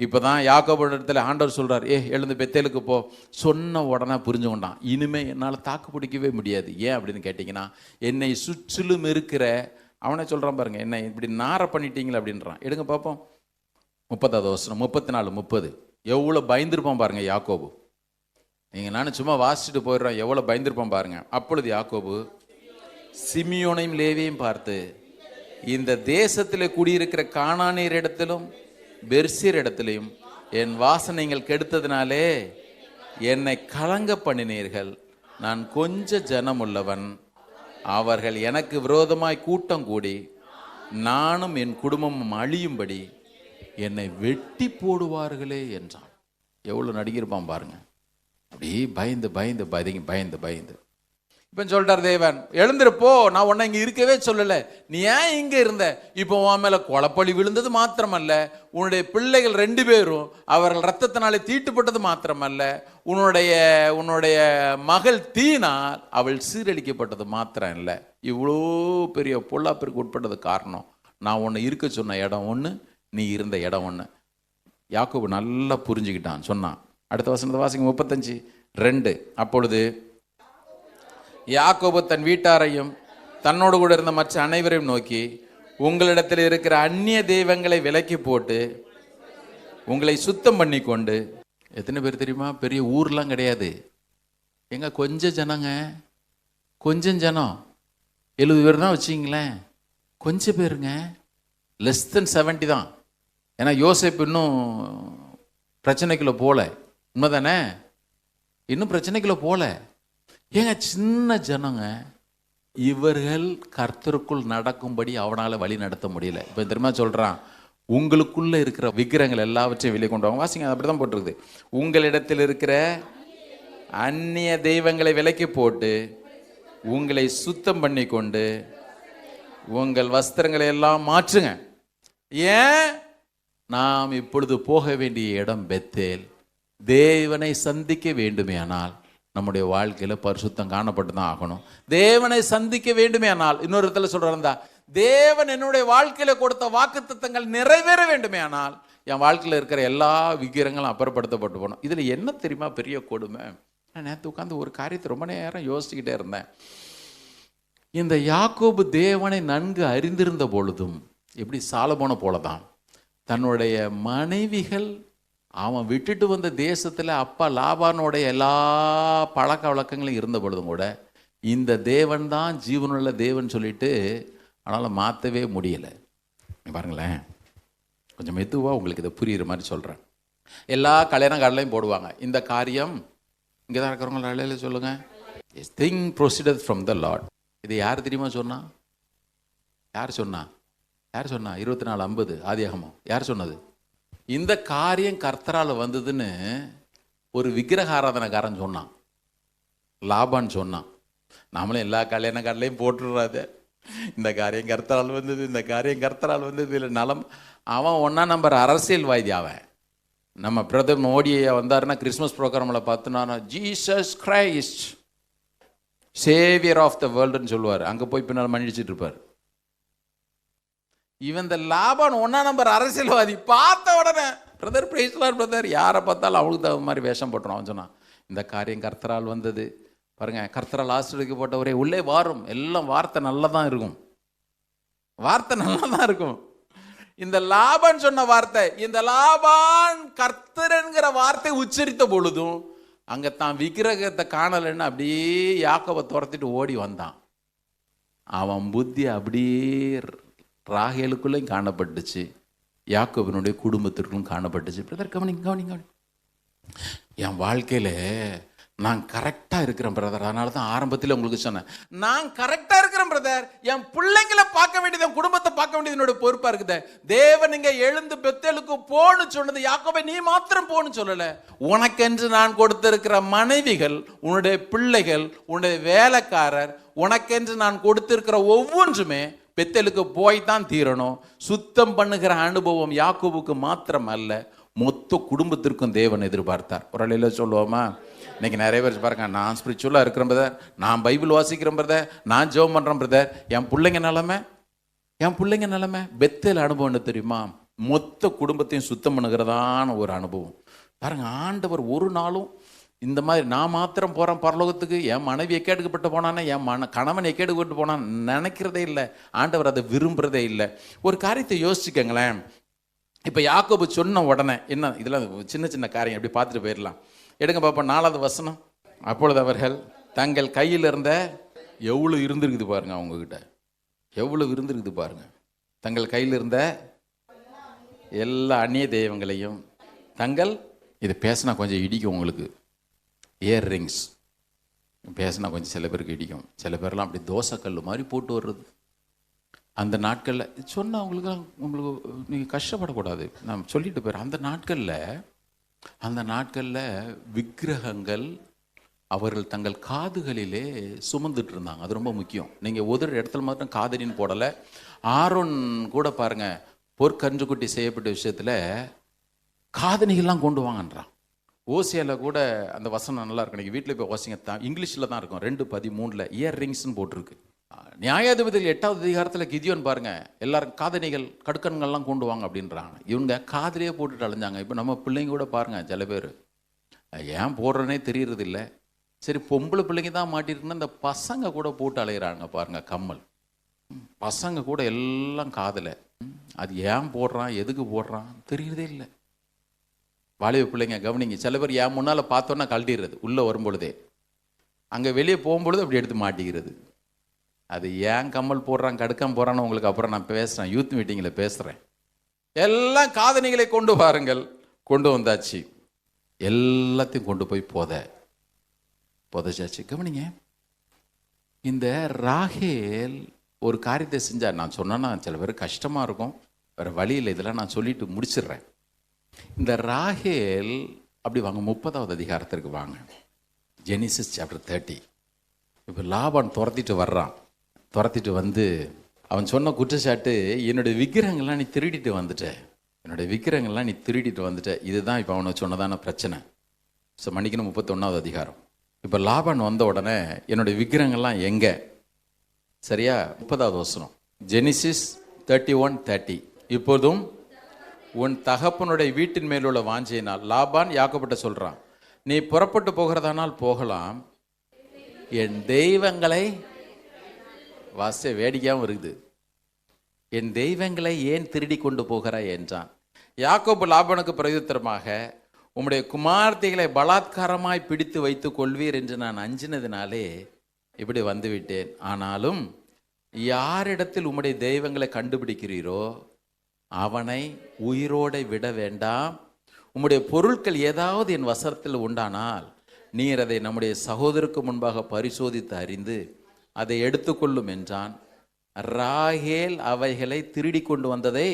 இப்போ தான் யாக்கோபு இடத்துல ஆண்டவர் சொல்கிறார், எழுந்து பெத்தேலுக்கு போ. சொன்ன உடனே புரிஞ்சு கொண்டான், இனிமேல் என்னால் தாக்கு பிடிக்கவே முடியாது. ஏன் அப்படின்னு கேட்டிங்கன்னா, என்னை சுற்றிலும் இருக்கிற அவனே சொல்கிறான் பாருங்க, என்னை இப்படி நார பண்ணிட்டீங்களே அப்படின்றான். எடுங்க பார்ப்போம் 30வது வசனம், 34-30. எவ்வளோ பயந்துருப்பான் பாருங்க யாக்கோபு. நீங்கள் நானும் சும்மா வாசிச்சுட்டு போயிடுறோம், எவ்வளோ பயந்துருப்பான் பாருங்க. அப்பொழுது யாக்கோபு சிமியோனையும் லேவியையும் பார்த்து, இந்த தேசத்தில் குடியிருக்கிற கானானியர் இடத்திலும் பெர்சியர் இடத்திலையும் என் வாசனைகள் கெடுத்ததினாலே என்னை கலங்க பண்ணினீர்கள். நான் கொஞ்ச ஜனம் உள்ளவன், அவர்கள் எனக்கு விரோதமாய் கூட்டம் கூடி நானும் என் குடும்பமும் அழியும்படி என்னை வெட்டி போடுவார்களே என்றான். எவ்வளோ நடிகிருப்பான் பாருங்க. அப்படி பயந்து இப்போ சொல்றார் தேவன், எழுந்திருப்போ, நான் உன்னை இங்கே இருக்கவே சொல்லலை, நீ ஏன் இங்கே இருந்த? இப்போ உன் மேலே கொலைப்பழி விழுந்தது மாத்திரமல்ல, உன்னுடைய பிள்ளைகள் 2 பேரும் அவர்கள் ரத்தத்தினாலே தீட்டுப்பட்டது மாத்திரமல்ல, உன்னுடைய மகள் தீனால் அவள் சீரழிக்கப்பட்டது மாத்திரம் இல்லை. இவ்வளோ பெரிய பொல்லாப்பிற்கு உட்பட்டது காரணம், நான் உன்னை இருக்க சொன்ன இடம் ஒன்று, நீ இருந்த இடம் ஒன்று. யாக்கோபு நல்லா புரிஞ்சுக்கிட்டான். சொன்னான். அடுத்த வசனத்தை வாசிங்க, 35:2. அப்பொழுது யாக்கோபு தன் வீட்டாரையும் தன்னோடு கூட இருந்த மற்ற அனைவரையும் நோக்கி, உங்களிடத்தில் இருக்கிற அந்நிய தெய்வங்களை விலக்கி போட்டு உங்களை சுத்தம் பண்ணி கொண்டு. எத்தனை பேர் தெரியுமா? பெரிய ஊர்லாம் கிடையாது, எங்க கொஞ்சம் ஜனங்க, கொஞ்சம் ஜனம், 70 பேர் தான் வச்சிங்களேன், கொஞ்சம் பேருங்க, less than 70 தான். ஏன்னா யோசேப்பு இன்னும் பிரச்சனைக்குள்ள போல, உண்மைதானே? இன்னும் பிரச்சனைக்குள்ள போல. ஏங்க சின்ன ஜனங்க, இவர்கள் கர்த்தருக்குள் நடக்கும்படி அவனால் வழி நடத்த முடியல. இப்போ திரும்ப சொல்கிறான், உங்களுக்குள்ள இருக்கிற விக்கிரகங்கள் எல்லாவற்றையும் வெளியே கொண்டு வாங்க. வாசிங்க, அப்படி தான் போட்டிருக்குது. உங்களிடத்தில் இருக்கிற அந்நிய தெய்வங்களை விலக்கி போட்டு உங்களை சுத்தம் பண்ணி கொண்டு உங்கள் வஸ்திரங்களை எல்லாம் மாற்றுங்க. ஏன்? நாம் இப்பொழுது போக வேண்டிய இடம் பெத்தேல். தேவனை சந்திக்க வேண்டுமே ஆனால் நம்முடைய வாழ்க்கையில் பரிசுத்தம் காணப்பட்டு தான் ஆகணும். தேவனை சந்திக்க வேண்டுமே ஆனால், இன்னொரு இடத்துல சொல்கிறதா, தேவன் என்னுடைய வாழ்க்கையில் கொடுத்த வாக்குத்தத்தங்கள் நிறைவேற வேண்டுமே ஆனால் என் வாழ்க்கையில் இருக்கிற எல்லா விக்கிரங்களும் அப்புறப்படுத்தப்பட்டு போகணும். இதில் என்ன தெரியுமா பெரிய கொடுமை? நான் நேற்று உட்காந்து ஒரு காரியத்தை ரொம்ப நேரம் யோசிச்சுக்கிட்டே இருந்தேன். இந்த யாக்கோபு தேவனை நன்கு அறிந்திருந்த பொழுதும், எப்படி சாலமோனை போல தான் தன்னுடைய மனைவிகள் அவன் விட்டுட்டு வந்த தேசத்தில் அப்பா லாபானுடைய எல்லா பழக்க வழக்கங்களும் இருந்த பொழுதும் கூட இந்த தேவன் தான் ஜீவனுள்ள தேவன் சொல்லிட்டு அதனால் மாற்றவே முடியலை. பாருங்களேன், கொஞ்சம் மெதுவாக உங்களுக்கு இதை புரியுற மாதிரி சொல்கிறேன். எல்லா கல்யாண கார்டுலையும் போடுவாங்க, இந்த காரியம் இங்கே தான் இருக்கிறவங்க அழையில சொல்லுங்கள், thing proceeded from the Lord. இது யார் தெரியுமா சொன்னா? யார் சொன்னா? 24:50 ஆதியாகமம். யார் சொன்னது? இந்த காரியம் கர்த்தரால் வந்ததுன்னு ஒரு விக்கிரக ஆராதனைக்காரன் சொன்னான், லாபான் சொன்னான். நாமளும் எல்லா கல்யாண கார்டுலையும் போட்டுடுறாத, இந்த காரியம் கர்த்தரால் வந்தது, இந்த காரியம் கர்த்தரால் வந்தது. இல்லை நலம், அவன் 1ஆம் நம்பர் அரசியல்வாதி. அவன் நம்ம பிரதமர் மோடி வந்தாருன்னா கிறிஸ்மஸ் ப்ரோக்ராமில் பார்த்துனா Jesus Christ saviour of the வேர்ல்டுன்னு சொல்லுவார். அங்கே போய் பின்னால் மன்னிச்சுட்டு இருப்பார். இவன் இந்த லாபான் 1ஆம் நம்பர் அரசியல்வாதி பார்த்த உடனே பிரதர் பிரைஸ்லார் பிரதர், யாரை பார்த்தாலும் அவளுக்கு தகுந்த மாதிரி வேஷம் போட்டுரும். அவன் சொன்னான், இந்த காரியம் கர்த்தரால் வந்தது. பாருங்க, கர்த்தரால் ஆசீர்வதிக்கப்பட்டவரே உள்ளே வாரும். எல்லாம் வார்த்தை நல்லா தான் இருக்கும், வார்த்தை நல்லா தான் இருக்கும். இந்த லாபான் சொன்ன வார்த்தை, இந்த லாபான் கர்த்தர் என்கிற வார்த்தை உச்சரித்த பொழுதும் அங்கே தான் விக்கிரகத்தை காணலைன்னு அப்படியே யாக்கோபை துரத்திட்டு ஓடி வந்தான். அவன் புத்தி அப்படியே ராகேலுக்குள்ளேயும் காணப்பட்டுச்சு, யாக்கோபினுடைய குடும்பத்திற்கும் காணப்பட்டுச்சு. பிரதர் கவனிங்க, என் வாழ்க்கையில் நான் கரெக்டாக இருக்கிறேன் பிரதர். அதனால தான் ஆரம்பத்தில் உங்களுக்கு சொன்னேன், நான் கரெக்டாக இருக்கிறேன் பிரதர். என் பிள்ளைங்களை பார்க்க வேண்டியது, என் குடும்பத்தை பார்க்க வேண்டியது என்னோட பொறுப்பாக இருக்குது. தேவன் இங்கே எழுந்து பெத்தேலுக்கு போன்னு சொன்னது, யாக்கோபை நீ மாத்திரம் போன்னு சொல்லலை. உனக்கென்று நான் கொடுத்திருக்கிற மனைவிகள், உன்னுடைய பிள்ளைகள், உன்னுடைய வேலைக்காரர், உனக்கென்று நான் கொடுத்திருக்கிற ஒவ்வொன்றுமே பெத்தேலுக்கு போய் தான் தீரணும். சுத்தம் பண்ணுகிற அனுபவம் யாக்கோபுக்கு மாத்திரம் அல்ல, மொத்த குடும்பத்திற்கும் தேவன் எதிர்பார்த்தார். ஒரு அலையில சொல்லுவோமா? இன்னைக்கு நிறைய பேர் பாருங்க, நான் ஸ்பிரிச்சுவலாக இருக்கிறேன் பிரதர், நான் பைபிள் வாசிக்கிறேன் பிரதர், நான் ஜெபம் பண்ணுறேன் பிரதர், என் பிள்ளைங்க நிலைமை பெத்தேல் அனுபவம் என்ன தெரியுமா? மொத்த குடும்பத்தையும் சுத்தம் பண்ணுகிறதான ஒரு அனுபவம். பாருங்க, ஆண்டவர் ஒரு நாளும் இந்த மாதிரி நான் மாத்திரம் போகிறேன் பரலோகத்துக்கு, என் மனைவி எக்கேடுக்கப்பட்டு போனானே, என் கணவன் எக்கேடுக்கப்பட்டு போனான் நினைக்கிறதே இல்லை. ஆண்டவர் அதை விரும்புகிறதே இல்லை. ஒரு காரியத்தை யோசிச்சுக்கங்களேன். இப்போ யாக்கோபு சொன்ன உடனே என்ன, இதெல்லாம் சின்ன சின்ன காரியம் எப்படி பார்த்துட்டு போயிடலாம். எடுங்க பார்ப்போம், 4வது வசனம். அப்பொழுது அவர்கள் தங்கள் கையில் இருந்த, எவ்வளோ இருந்திருக்குது பாருங்க, அவங்கக்கிட்ட எவ்வளோ இருந்திருக்குது பாருங்க. தங்கள் கையில் இருந்த எல்லா அந்நிய தெய்வங்களையும் தங்கள், இதை பேசினா கொஞ்சம் இடிக்கும் உங்களுக்கு, இயர் ரிங்ஸ் பேசினா கொஞ்சம் சில பேருக்கு இடிக்கும். சில பேர்லாம் அப்படி தோசைக்கல் மாதிரி போட்டு வர்றது. அந்த நாட்களில் சொன்னால் உங்களுக்கு நீங்கள் கஷ்டப்படக்கூடாது, நான் சொல்லிட்டு போயிடுறேன். அந்த நாட்களில் விக்கிரகங்கள் அவர்கள் தங்கள் காதுகளிலே சுமந்துட்டு இருந்தாங்க. அது ரொம்ப முக்கியம். நீங்கள் ஒரு இடத்துல மட்டும் காதலின்னு போடலை. ஆரோன் கூட பாருங்கள், பொற்கன்றுக்குட்டி செய்யப்பட்ட விஷயத்தில் காதணிகள்லாம் கொண்டு வாங்கன்றான். ஓசியாவில் கூட அந்த வசனம் நல்லா இருக்கும். நீங்கள் வீட்டில் போய் வாசிங்க, தான் இங்கிலீஷில் தான் இருக்கும். 2:13 இயர் ரிங்ஸ்ன்னு போட்டிருக்கு. நியாயாதிபதிகள் 8வது அதிகாரத்தில் கிதியோன் பாருங்க, எல்லாரும் காதணிகள் கடுக்கன்கள்லாம் கொண்டு வாங்க அப்படின்றாங்க. இவங்க காதலியே போட்டுட்டு அலைஞ்சாங்க. இப்போ நம்ம பிள்ளைங்க கூட பாருங்க, சில பேர் ஏன் போடுறனே தெரியறது இல்லை. சரி, பொம்பளை பிள்ளைங்க தான் மாட்டிருக்குன்னா இந்த பசங்க கூட போட்டு அலையிறாங்க பாருங்க, கம்மல். பசங்க கூட எல்லாம் காதலை. அது ஏன் போடுறான், எதுக்கு போடுறான் தெரியறதே இல்லை. வாலிப பிள்ளைங்க கவனிங்க, சில பேர் ஏன் முன்னால் பார்த்தோன்னா கழட்டிடுறது, உள்ளே வரும்பொழுதே. அங்கே வெளியே போகும்பொழுது அப்படி எடுத்து மாட்டிக்கிறது. அது ஏன் கம்மல் போடுறான், கடுக்கம் போடுறான்னு உங்களுக்கு அப்புறம் நான் பேசுகிறேன், யூத் மீட்டிங்கில் பேசுகிறேன். எல்லாம் காதணிகளை கொண்டு வாருங்கள். கொண்டு வந்தாச்சு, எல்லாத்தையும் கொண்டு போய் புதைச்சாச்சு. கவனிங்க, இந்த ராகேல் ஒரு காரியத்தை செஞ்சார். நான் சொன்னேன்னா சில பேர் கஷ்டமாக இருக்கும், வேறு வழியில் இதெல்லாம் நான் சொல்லிட்டு முடிச்சிடுறேன். இந்த ராகேல் அப்படி வாங்க, 30வது அதிகாரத்திற்கு வாங்க, ஜெனிசிஸ் சாப்டர் 30. இப்போ லாபான் துரத்திட்டு வந்து அவன் சொன்ன குற்றச்சாட்டு, என்னுடைய விக்கிரகங்கள்லாம் நீ திருடிட்டு வந்துட்ட. இதுதான் இப்போ அவனை சொன்னதான பிரச்சனை. ஸோ மன்னிக்கணும், 31வது அதிகாரம் இப்போ லாபான் வந்த உடனே என்னுடைய விக்கிரகங்கள்லாம் எங்கே? சரியா? 30வது வசனம், ஜெனிசிஸ் 31:30. இப்போதும் உன் தகப்பனுடைய வீட்டின் மேலுள்ள வாஞ்சையினால், லாபான் யாக்கோபிட்ட சொல்றான், நீ புறப்பட்டு போகிறதானால் போகலாம், என் தெய்வங்களை, வாசிய வேடிக்கையாகவும் இருக்குது, என் தெய்வங்களை ஏன் திருடி கொண்டு போகிறாய் என்றான். யாக்கோபு லாபானுக்கு பிரயுத்தரமாக, உம்முடைய குமார்த்திகளை பலாத்காரமாய் பிடித்து வைத்து கொள்வீர் என்று நான் அஞ்சினதினாலே இப்படி வந்துவிட்டேன். ஆனாலும் யாரிடத்தில் உம்முடைய தெய்வங்களை கண்டுபிடிக்கிறீரோ அவனை உயிரோடு விட வேண்டாம். உம்முடைய பொருட்கள் ஏதாவது என் வசத்தில் உண்டானால் நீர் அதை நம்முடைய சகோதரருக்கு முன்பாக பரிசோதித்து அறிந்து அதை எடுத்துக்கொள்ளும் என்றான். ராகேல் அவைகளை திருடி கொண்டு வந்ததை,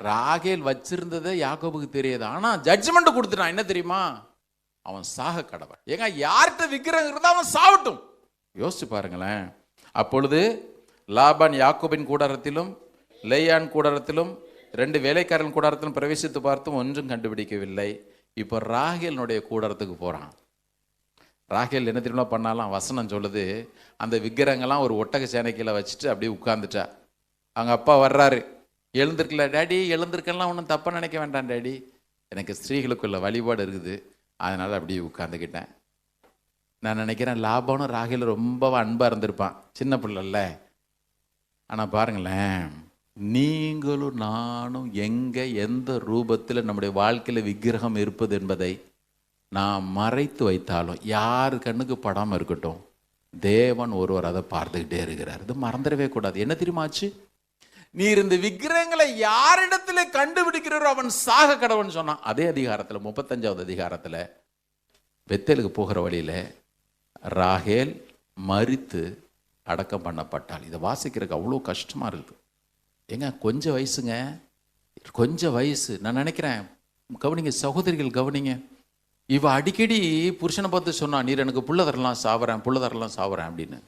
ராகேல் வச்சிருந்ததை யாக்கோபுக்கு தெரியாது. ஆனா ஜட்ஜ்மெண்ட் கொடுத்துட்டான். என்ன தெரியுமா? அவன் சாக கடவன். ஏங்க, யார்கிட்ட விக்கிரகம் இருந்தா அவன் சாவட்டும். யோசிச்சு பாருங்களேன். அப்பொழுது லாபான் யாக்கோபின் கூடாரத்திலும் லேயான் கூடாரத்திலும் 2 வேலைக்காரன் கூடாரத்திலும் பிரவேசித்து பார்த்தும் ஒன்றும் கண்டுபிடிக்கவில்லை. இப்போ ராகேலினுடைய கூடாரத்துக்கு போறான். ராகேல் என்ன தெரியுமா பண்ணாலாம்? வசனம் சொல்லுது, அந்த விக்கிரகங்கள்லாம் ஒரு ஒட்டக சேனைக்கையில் வச்சுட்டு அப்படியே உட்கார்ந்துட்டா. அவங்க அப்பா வர்றாரு. எழுந்திருக்கல டேடி, எழுந்திருக்கலாம், ஒன்றும் தப்பாக நினைக்க வேண்டாம் டேடி, எனக்கு ஸ்திரீகளுக்குள்ள வழிபாடு இருக்குது, அதனால் அப்படியே உட்காந்துக்கிட்டேன். நான் நினைக்கிறேன் லாபானும் ராகேலும் ரொம்ப அன்பாக இருந்திருப்பான், சின்ன பிள்ளைல. ஆனால் பாருங்களேன், நீங்களும் நானும் எங்கே எந்த ரூபத்தில் நம்முடைய வாழ்க்கையில் விக்கிரகம் இருப்பது என்பதை நான் மறைத்து வைத்தாலும், யார் கண்ணுக்கு படாமல் இருக்கட்டும், தேவன் ஒருவர் அதை பார்த்துக்கிட்டே இருக்கிறார். இது மறந்துடவே கூடாது. என்ன தெரியுமாச்சு? நீர் இந்த விக்கிரகங்களை யாரிடத்துல கண்டுபிடிக்கிறோ அவன் சாக கடவன் சொன்னான். அதே அதிகாரத்தில் 35வது அதிகாரத்தில் பெத்தேலுக்கு போகிற வழியில ராகேல் மரித்து அடக்கம் பண்ணப்பட்டாள். இதை வாசிக்கிறதுக்கு அவ்வளோ கஷ்டமா இருக்கு. ஏங்க, கொஞ்சம் வயசுங்க, கொஞ்சம் வயசு. நான் நினைக்கிறேன், கவனிங்க சகோதரிகள், கவனிங்க. இவ அடிக்கடி புருஷனை பார்த்து சொன்னா, நீர் எனக்கு புள்ள தரலாம் சாவறேன், புள்ள தரலாம் சாவறேன் அப்படின்னு.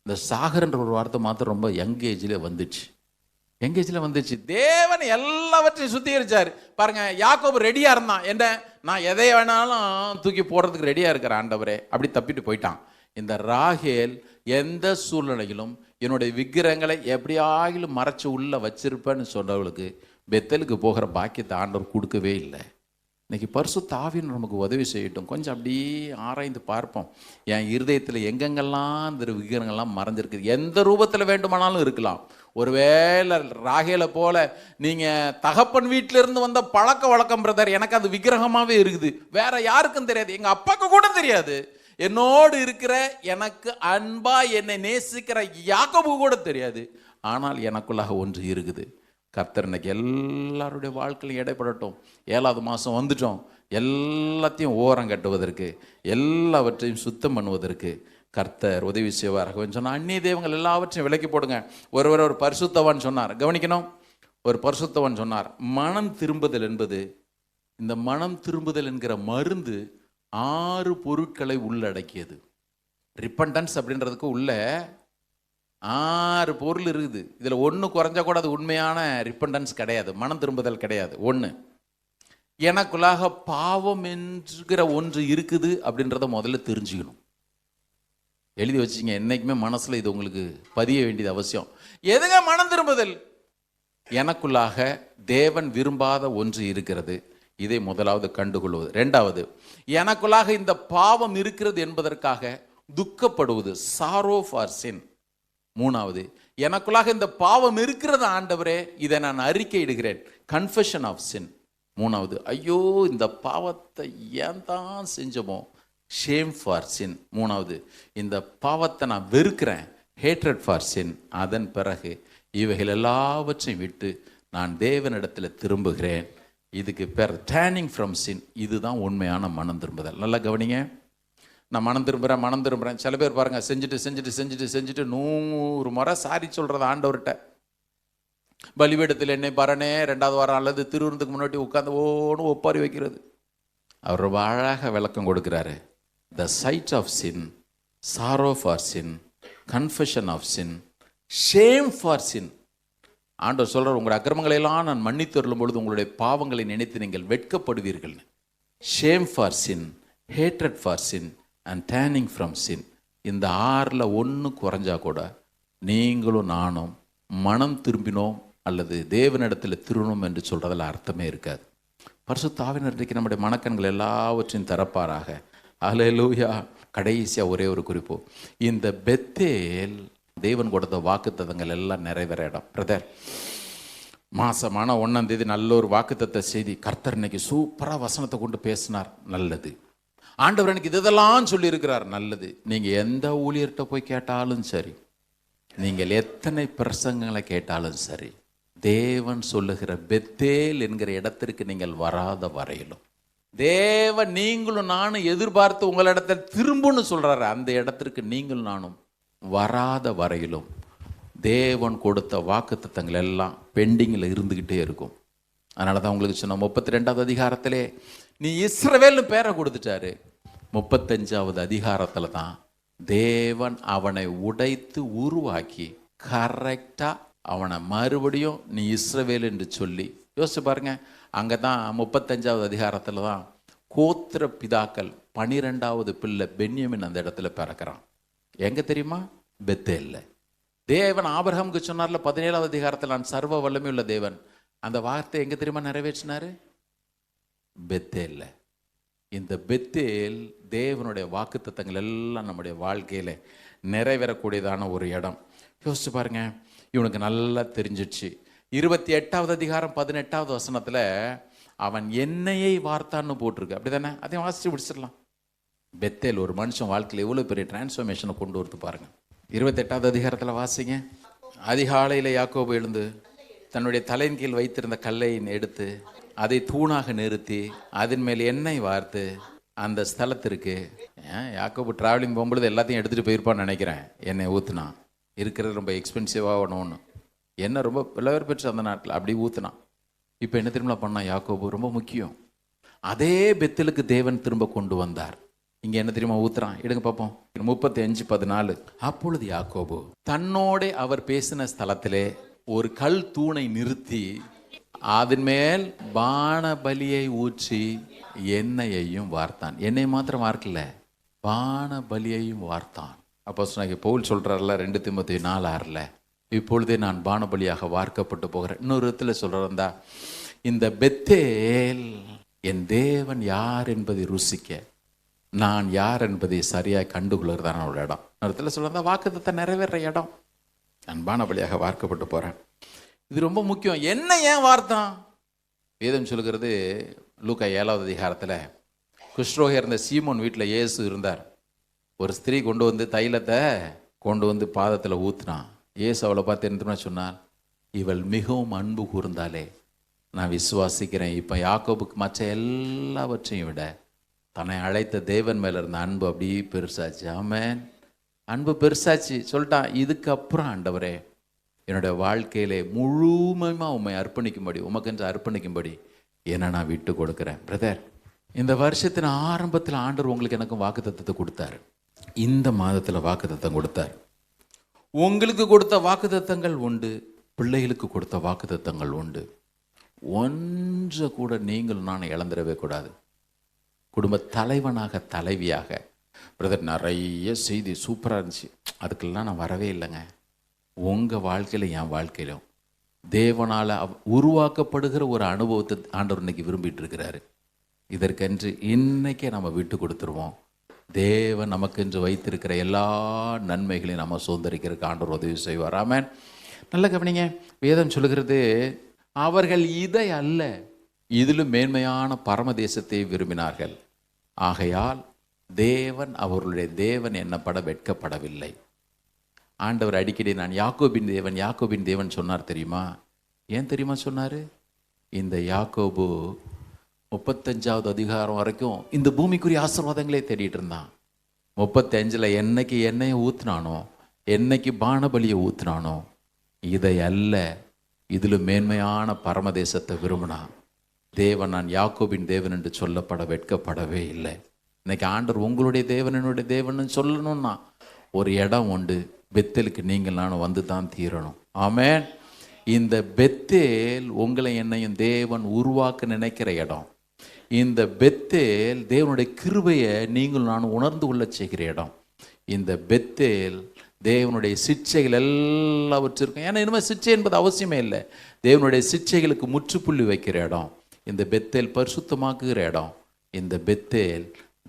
இந்த சாகரன்ற ஒரு வார்த்தை மாத்திரம் ரொம்ப யங் ஏஜ்ல வந்துச்சு. தேவன் எல்லாவற்றையும் சுத்திகரிச்சாரு. பாருங்க, யாக்கோபு ரெடியா இருந்தான். என்ன, நான் எதை வேணாலும் தூக்கி போடுறதுக்கு ரெடியா இருக்கிறேன் ஆண்டவரே, அப்படி தப்பிட்டு போயிட்டான். இந்த ராகேல் எந்த சூழ்நிலையிலும் என்னுடைய விக்கிரகங்களை எப்படியாகிலும் மறைச்சு உள்ள வச்சிருப்பேன்னு சொன்னவளுக்கு பெத்தலுக்கு போகிற பாக்கியத்தை ஆண்டவர் கொடுக்கவே இல்லை. இன்னைக்கு பரிசுத்த ஆவியானவர் நமக்கு உதவி செய்யட்டும். கொஞ்சம் அப்படியே ஆராய்ந்து பார்ப்போம். என் இருதயத்தில் எங்கெங்கெல்லாம் இந்த விக்கிரகங்கள்லாம் மறைஞ்சிருக்கு. எந்த ரூபத்தில் வேண்டுமானாலும் இருக்கலாம். ஒருவேளை ராகேலை போல நீங்கள் தகப்பன் வீட்டிலிருந்து வந்த பழக்க வழக்கம் பிரதர், எனக்கு அது விக்கிரகமாகவே இருக்குது, வேற யாருக்கும் தெரியாது, எங்கள் அப்பாவுக்கு கூட தெரியாது, என்னோடு இருக்கிற எனக்கு அன்பா என்னை நேசிக்கிற யாக்கோபு கூட தெரியாது, ஆனால் எனக்குள்ளாக ஒன்று இருக்குது. கர்த்தர் இன்னைக்கு எல்லாருடைய வாழ்க்கையிலும் இடைப்படட்டும். 7வது மாதம் வந்துட்டோம். எல்லாத்தையும் ஓரம் கட்டுவதற்கு, எல்லாவற்றையும் சுத்தம் பண்ணுவதற்கு கர்த்தர் உதவி செய்வார்கள் சொன்னால், அந்நிய தெய்வங்கள் எல்லாவற்றையும் விலக்கி போடுங்க. ஒரு பரிசுத்தவான் சொன்னார், கவனிக்கணும். ஒரு பரிசுத்தவான் சொன்னார், மனம் திரும்புதல் என்பது, இந்த மனம் திரும்புதல் என்கிற மருந்து 6 பொருட்களை உள்ளடக்கியது. ரிப்பண்டன்ஸ் அப்படின்றதுக்கு உள்ள 6 பொருள் இருக்குது. இதில் 1 குறைஞ்சா கூட அது உண்மையான ரிப்பண்டன்ஸ் கிடையாது, மனம் திரும்புதல் கிடையாது. 1, எனக்குள்ளாக பாவம் என்கிற ஒன்று இருக்குது அப்படின்றத முதல்ல தெரிஞ்சுக்கணும். எழுதி வச்சுங்க, என்னைக்குமே மனசுல இது உங்களுக்கு பதிய வேண்டியது அவசியம். எதுங்க மனம் திரும்புதல்? எனக்குள்ளாக தேவன் விரும்பாத ஒன்று இருக்கிறது, இதை முதலாவது கண்டுகொள்வது. 2வது, எனக்குள்ளாக இந்த பாவம் இருக்கிறது என்பதற்காக துக்கப்படுவது, சாரோ ஃபார் சின். 3வது, எனக்குள்ளாக இந்த பாவம் இருக்கிறது ஆண்டவரே, இதை நான் அறிக்கையிடுகிறேன், கன்ஃபெஷன் ஆஃப் சின். 3வது, ஐயோ இந்த பாவத்தை ஏன் தான் செஞ்சோமோ, ஷேம் ஃபார் சின். 3வது, இந்த பாவத்தை நான் வெறுக்கிறேன், ஹேட்ரட் ஃபார் சின். அதன் பிறகு இவைகள் எல்லாவற்றையும் விட்டு நான் தேவனிடத்தில் திரும்புகிறேன். இதுக்கு பேர் டேர்னிங் ஃப்ரம் சின். இதுதான் உண்மையான மனம் திரும்புதல். நல்லா கவனிங்க. நான் மனம் திரும்புகிறேன். சில பேர் பாருங்க, செஞ்சுட்டு 100 முறை சாரி சொல்றது ஆண்டவர்கிட்ட. பலிபீடத்தில் என்னை பாருனே 2வது வாரம் அல்லது திருவிருந்துக்கு முன்னாடி உட்காந்து ஓன்னு ஒப்பாரி வைக்கிறது. அவர் ரொம்ப அழகாக விளக்கம் கொடுக்கிறாரு. The sight of sin, sorrow for sin, confession of sin, shame for sin. ஆண்டவர் சொல்றார், உங்களுடைய அக்கிரமங்களை எல்லாம் நான் மன்னித்து அருளும் பொழுது உங்களுடைய பாவங்களை நினைத்து நீங்கள் வெட்கப்படுவீர்கள். Shame for sin, hatred for sin, and turning from sin. இந்த 6ல் 1 குறைஞ்சா கூட நீங்களும் நானும் மனம் திரும்பினோம் அல்லது தேவனிடத்தில் திரும்பணும் என்று சொல்கிறதில் அர்த்தமே இருக்காது. பரிசுத்த ஆவியானவர் இன்றைக்கு நம்முடைய மனக்கண்கள் எல்லாவற்றையும் திறப்பாராக. அல்லேலூயா. கடைசியாக ஒரே ஒரு குறிப்பு, இந்த பெத்தேல் தேவன் கொடுத்த வாக்குத்தத்தங்கள் எல்லாம் நிறைவேற இடம். பிரதர், மாசமான 1ஆம் தேதி நல்ல ஒரு வாக்குத்தத்த செய்தி, கர்த்தர் இன்னைக்கு சூப்பராக வசனத்தை கொண்டு பேசினார், நல்லது. ஆண்டவர் எனக்கு இதெல்லாம் சொல்லியிருக்கிறார், நல்லது. நீங்கள் எந்த ஊழியர்கிட்ட போய் கேட்டாலும் சரி, நீங்கள் எத்தனை பிரசங்களை கேட்டாலும் சரி, தேவன் சொல்லுகிற பெத்தேல் என்கிற இடத்திற்கு நீங்கள் வராத வரையிலும், தேவன் நீங்களும் நானும் எதிர்பார்த்து உங்களிடத்தில் திரும்புன்னு சொல்றாரு, அந்த இடத்திற்கு நீங்களும் நானும் வராத வரையிலும் தேவன் கொடுத்த வாக்குத்தத்தங்கள் எல்லாம் பெண்டிங்கில் இருந்துக்கிட்டே இருக்கும். அதனால தான் உங்களுக்கு சொன்ன 32வது அதிகாரத்திலே நீ இஸ்ரவேல்னு பேரை கொடுத்துட்டாரு. 35வது அதிகாரத்தில் தான் தேவன் அவனை உடைத்து உருவாக்கி கரெக்டாக அவனை மறுபடியும் நீ இஸ்ரவேல் என்று சொல்லி, யோசிச்சு பாருங்க. அங்கே தான் 35வது அதிகாரத்தில் தான் கோத்திர பிதாக்கள் 12வது பிள்ளை பென்யமின் அந்த இடத்துல பிறக்கிறான். எங்கே தெரியுமா? பெத்தேல்ல. தேவன் ஆபிரகாமுக்கு சொன்னார்ல 17வது அதிகாரத்தில், நான் சர்வ வல்லமை உள்ள தேவன், அந்த வார்த்தை எங்கே தெரியுமா நிறைவேற்றினாரு? பெத்தேல்ல. இந்த பெத்தேல் தேவனுடைய வாக்குத்தத்தங்கள் எல்லாம் நம்முடைய வாழ்க்கையில் நிறைவேறக்கூடியதான ஒரு இடம். யோசிச்சு பாருங்க. இவனுக்கு நல்லா தெரிஞ்சிச்சு. 28வது அதிகாரம் 18வது வசனத்தில் அவன் என்னையை வார்த்தான்னு போட்டிருக்கு, அப்படி தானே? அதையும் வாசிச்சு பிடிச்சிடலாம். பெத்தேல் ஒரு மனுஷன் வாழ்க்கையில் எவ்வளோ பெரிய டிரான்ஸ்ஃபர்மேஷனை கொண்டு வரது பாருங்க. 28வது அதிகாரத்தில் வாசிங்க. அதிகாலையில் யாக்கோபு எழுந்து தன்னுடைய தலையின் கீழ் வைத்திருந்த கல்லை எடுத்து அதை தூணாக நிறுத்தி அதன் மேல் எண்ணெய் வார்த்து அந்த ஸ்தலத்திற்கு, யாக்கோபு டிராவலிங் போகும்பொழுது எல்லாத்தையும் எடுத்துகிட்டு போயிருப்பான்னு நினைக்கிறேன், எண்ணெய் ஊற்றுனா. இருக்கிறது ரொம்ப எக்ஸ்பென்சிவாக ஒன்று, எண்ணெய் ரொம்ப விலைவர் பெற்று அந்த நாட்டில் அப்படி ஊற்றுனான். இப்போ என்ன திரும்ப பண்ணான் யாக்கோபு? ரொம்ப முக்கியம். அதே பெத்தேலுக்கு தேவன் திரும்ப கொண்டு வந்தார். இங்கே என்ன தெரியுமா ஊத்துறான்? எடுங்க பார்ப்போம். 35:14. அப்பொழுது யாக்கோபு தன்னோட அவர் பேசின ஸ்தலத்திலே ஒரு கல் தூணை நிறுத்தி அதன் மேல் பான பலியை ஊற்றி எண்ணெயையும் வார்த்தான். எண்ணெய் மாத்திரம் வார்க்கல, பான பலியையும் வார்த்தான். அப்போஸ்தலனாகிய பவுல் சொல்றாருல 2 தீமோத்தேயு 4:6, இப்பொழுதே நான் பான பலியாக வார்க்கப்பட்டு போகிறேன். இன்னொரு இடத்துல சொல்றதா, இந்த பெத்தேல் என் தேவன் யார் என்பதை ருசிக்க, நான் யார் என்பதை சரியாக கண்டுகொள்கிறதான ஒரு இடம். இடத்துல சொல்ல வாக்குத்தத்தை நிறைவேற இடம். நான் பானபலியாக வார்க்கப்பட்டு போகிறேன். இது ரொம்ப முக்கியம். என்ன ஏன் வார்த்தான்? வேதம் சொல்லுகிறது, லூக்கா 7வது அதிகாரத்தில் குஷ்ரோகி இருந்த சீமோன் வீட்டில் இயேசு இருந்தார். ஒரு ஸ்திரீ கொண்டு வந்து தைலத்தை கொண்டு வந்து பாதத்தில் ஊற்றினான். இயேசு அவளை பார்த்து என்ன சொன்னார்? இவள் மிகவும் அன்பு கூர்ந்தாலே நான் விசுவாசிக்கிறேன். இப்போ யாக்கோபுக்கு மற்ற எல்லாவற்றையும் விட தன்னை அழைத்த தேவன் மேலே இருந்த அன்பு அப்படியே பெருசாச்சு. ஆமென். அன்பு பெருசாச்சு. சொல்லிட்டான், இதுக்கப்புறம் ஆண்டவரே என்னுடைய வாழ்க்கையிலே முழுமையாக உண்மை அர்ப்பணிக்கும்படி, உமக்கென்று அர்ப்பணிக்கும்படி என்னை நான் விட்டு கொடுக்குறேன். பிரதர், இந்த வருஷத்தின் ஆரம்பத்தில் ஆண்டவர் உங்களுக்கு எனக்கும் வாக்குத்தத்தத்தை கொடுத்தாரு. இந்த மாதத்தில் வாக்குத்தத்தம் கொடுத்தார். உங்களுக்கு கொடுத்த வாக்குத்தத்தங்கள் உண்டு, பிள்ளைகளுக்கு கொடுத்த வாக்குத்தத்தங்கள் உண்டு. ஒன்றை கூட நீங்கள் நான் இழந்துடவே கூடாது. குடும்ப தலைவனாக தலைவியாக. பிரதர், நிறைய செய்தி சூப்பராக இருந்துச்சு, அதுக்கெல்லாம் நான் வரவே இல்லைங்க. உங்கள் வாழ்க்கையில் என் வாழ்க்கையிலும் தேவனால் உருவாக்கப்படுகிற ஒரு அனுபவத்தை ஆண்டவர் இன்னைக்கு விரும்பிட்டு இருக்கிறாரு. இதற்கென்று இன்னைக்கே நம்ம விட்டு கொடுத்துருவோம். தேவன் நமக்கென்று வைத்திருக்கிற எல்லா நன்மைகளையும் நம்ம சுதந்திரிக்கிறதுக்கு ஆண்டவர் உதவி செய்வார். ஆமென். நல்ல கவனிங்க. வேதம் சொல்லுகிறது, அவர்கள் இதை அல்ல இதிலும் மேன்மையான பரமதேசத்தை விரும்பினார்கள். ஆகையால் தேவன் அவர்களுடைய தேவன் என்னப்பட வெட்கப்படவில்லை. ஆண்டவர் அடிக்கடி நான் யாக்கோபின் தேவன் யாக்கோபின் தேவன் சொன்னார் தெரியுமா? ஏன் தெரியுமா சொன்னார்? இந்த யாக்கோபு 35வது அதிகாரம் வரைக்கும் இந்த பூமிக்குரிய ஆசீர்வாதங்களே தேடிட்டு இருந்தான். 35ல் என்னைக்கு எண்ணெயை ஊற்றினானோ, என்னைக்கு பானபலியை ஊற்றினானோ, இதை அல்ல இதிலும் மேன்மையான பரமதேசத்தை விரும்பினான். தேவன் நான் யாக்கோபின் தேவன் என்று சொல்லப்பட வெட்கப்படவே இல்லை. இன்னைக்கு ஆண்டவர் உங்களுடைய தேவன் என்னுடைய தேவன் சொல்லணும்னா ஒரு இடம் உண்டு. பெத்தேலுக்கு நீங்கள் நானும் வந்து தான் தீரணும். ஆமென். இந்த பெத்தேல் உங்களை என்னையும் தேவன் உருவாக்க நினைக்கிற இடம். இந்த பெத்தேல் தேவனுடைய கிருபையை நீங்கள் நான் உணர்ந்து கொள்ள செய்கிற இடம். இந்த பெத்தேல் தேவனுடைய சிட்சைகள் எல்லாவற்றிற்கும், ஏன்னா இனிமேல் சிட்சை என்பது அவசியமே இல்லை, தேவனுடைய சிட்சைகளுக்கு முற்றுப்புள்ளி வைக்கிற இடம். இந்த பெத்தேல் பரிசுத்தமாக்குகிற இடம். இந்த பெத்தேல்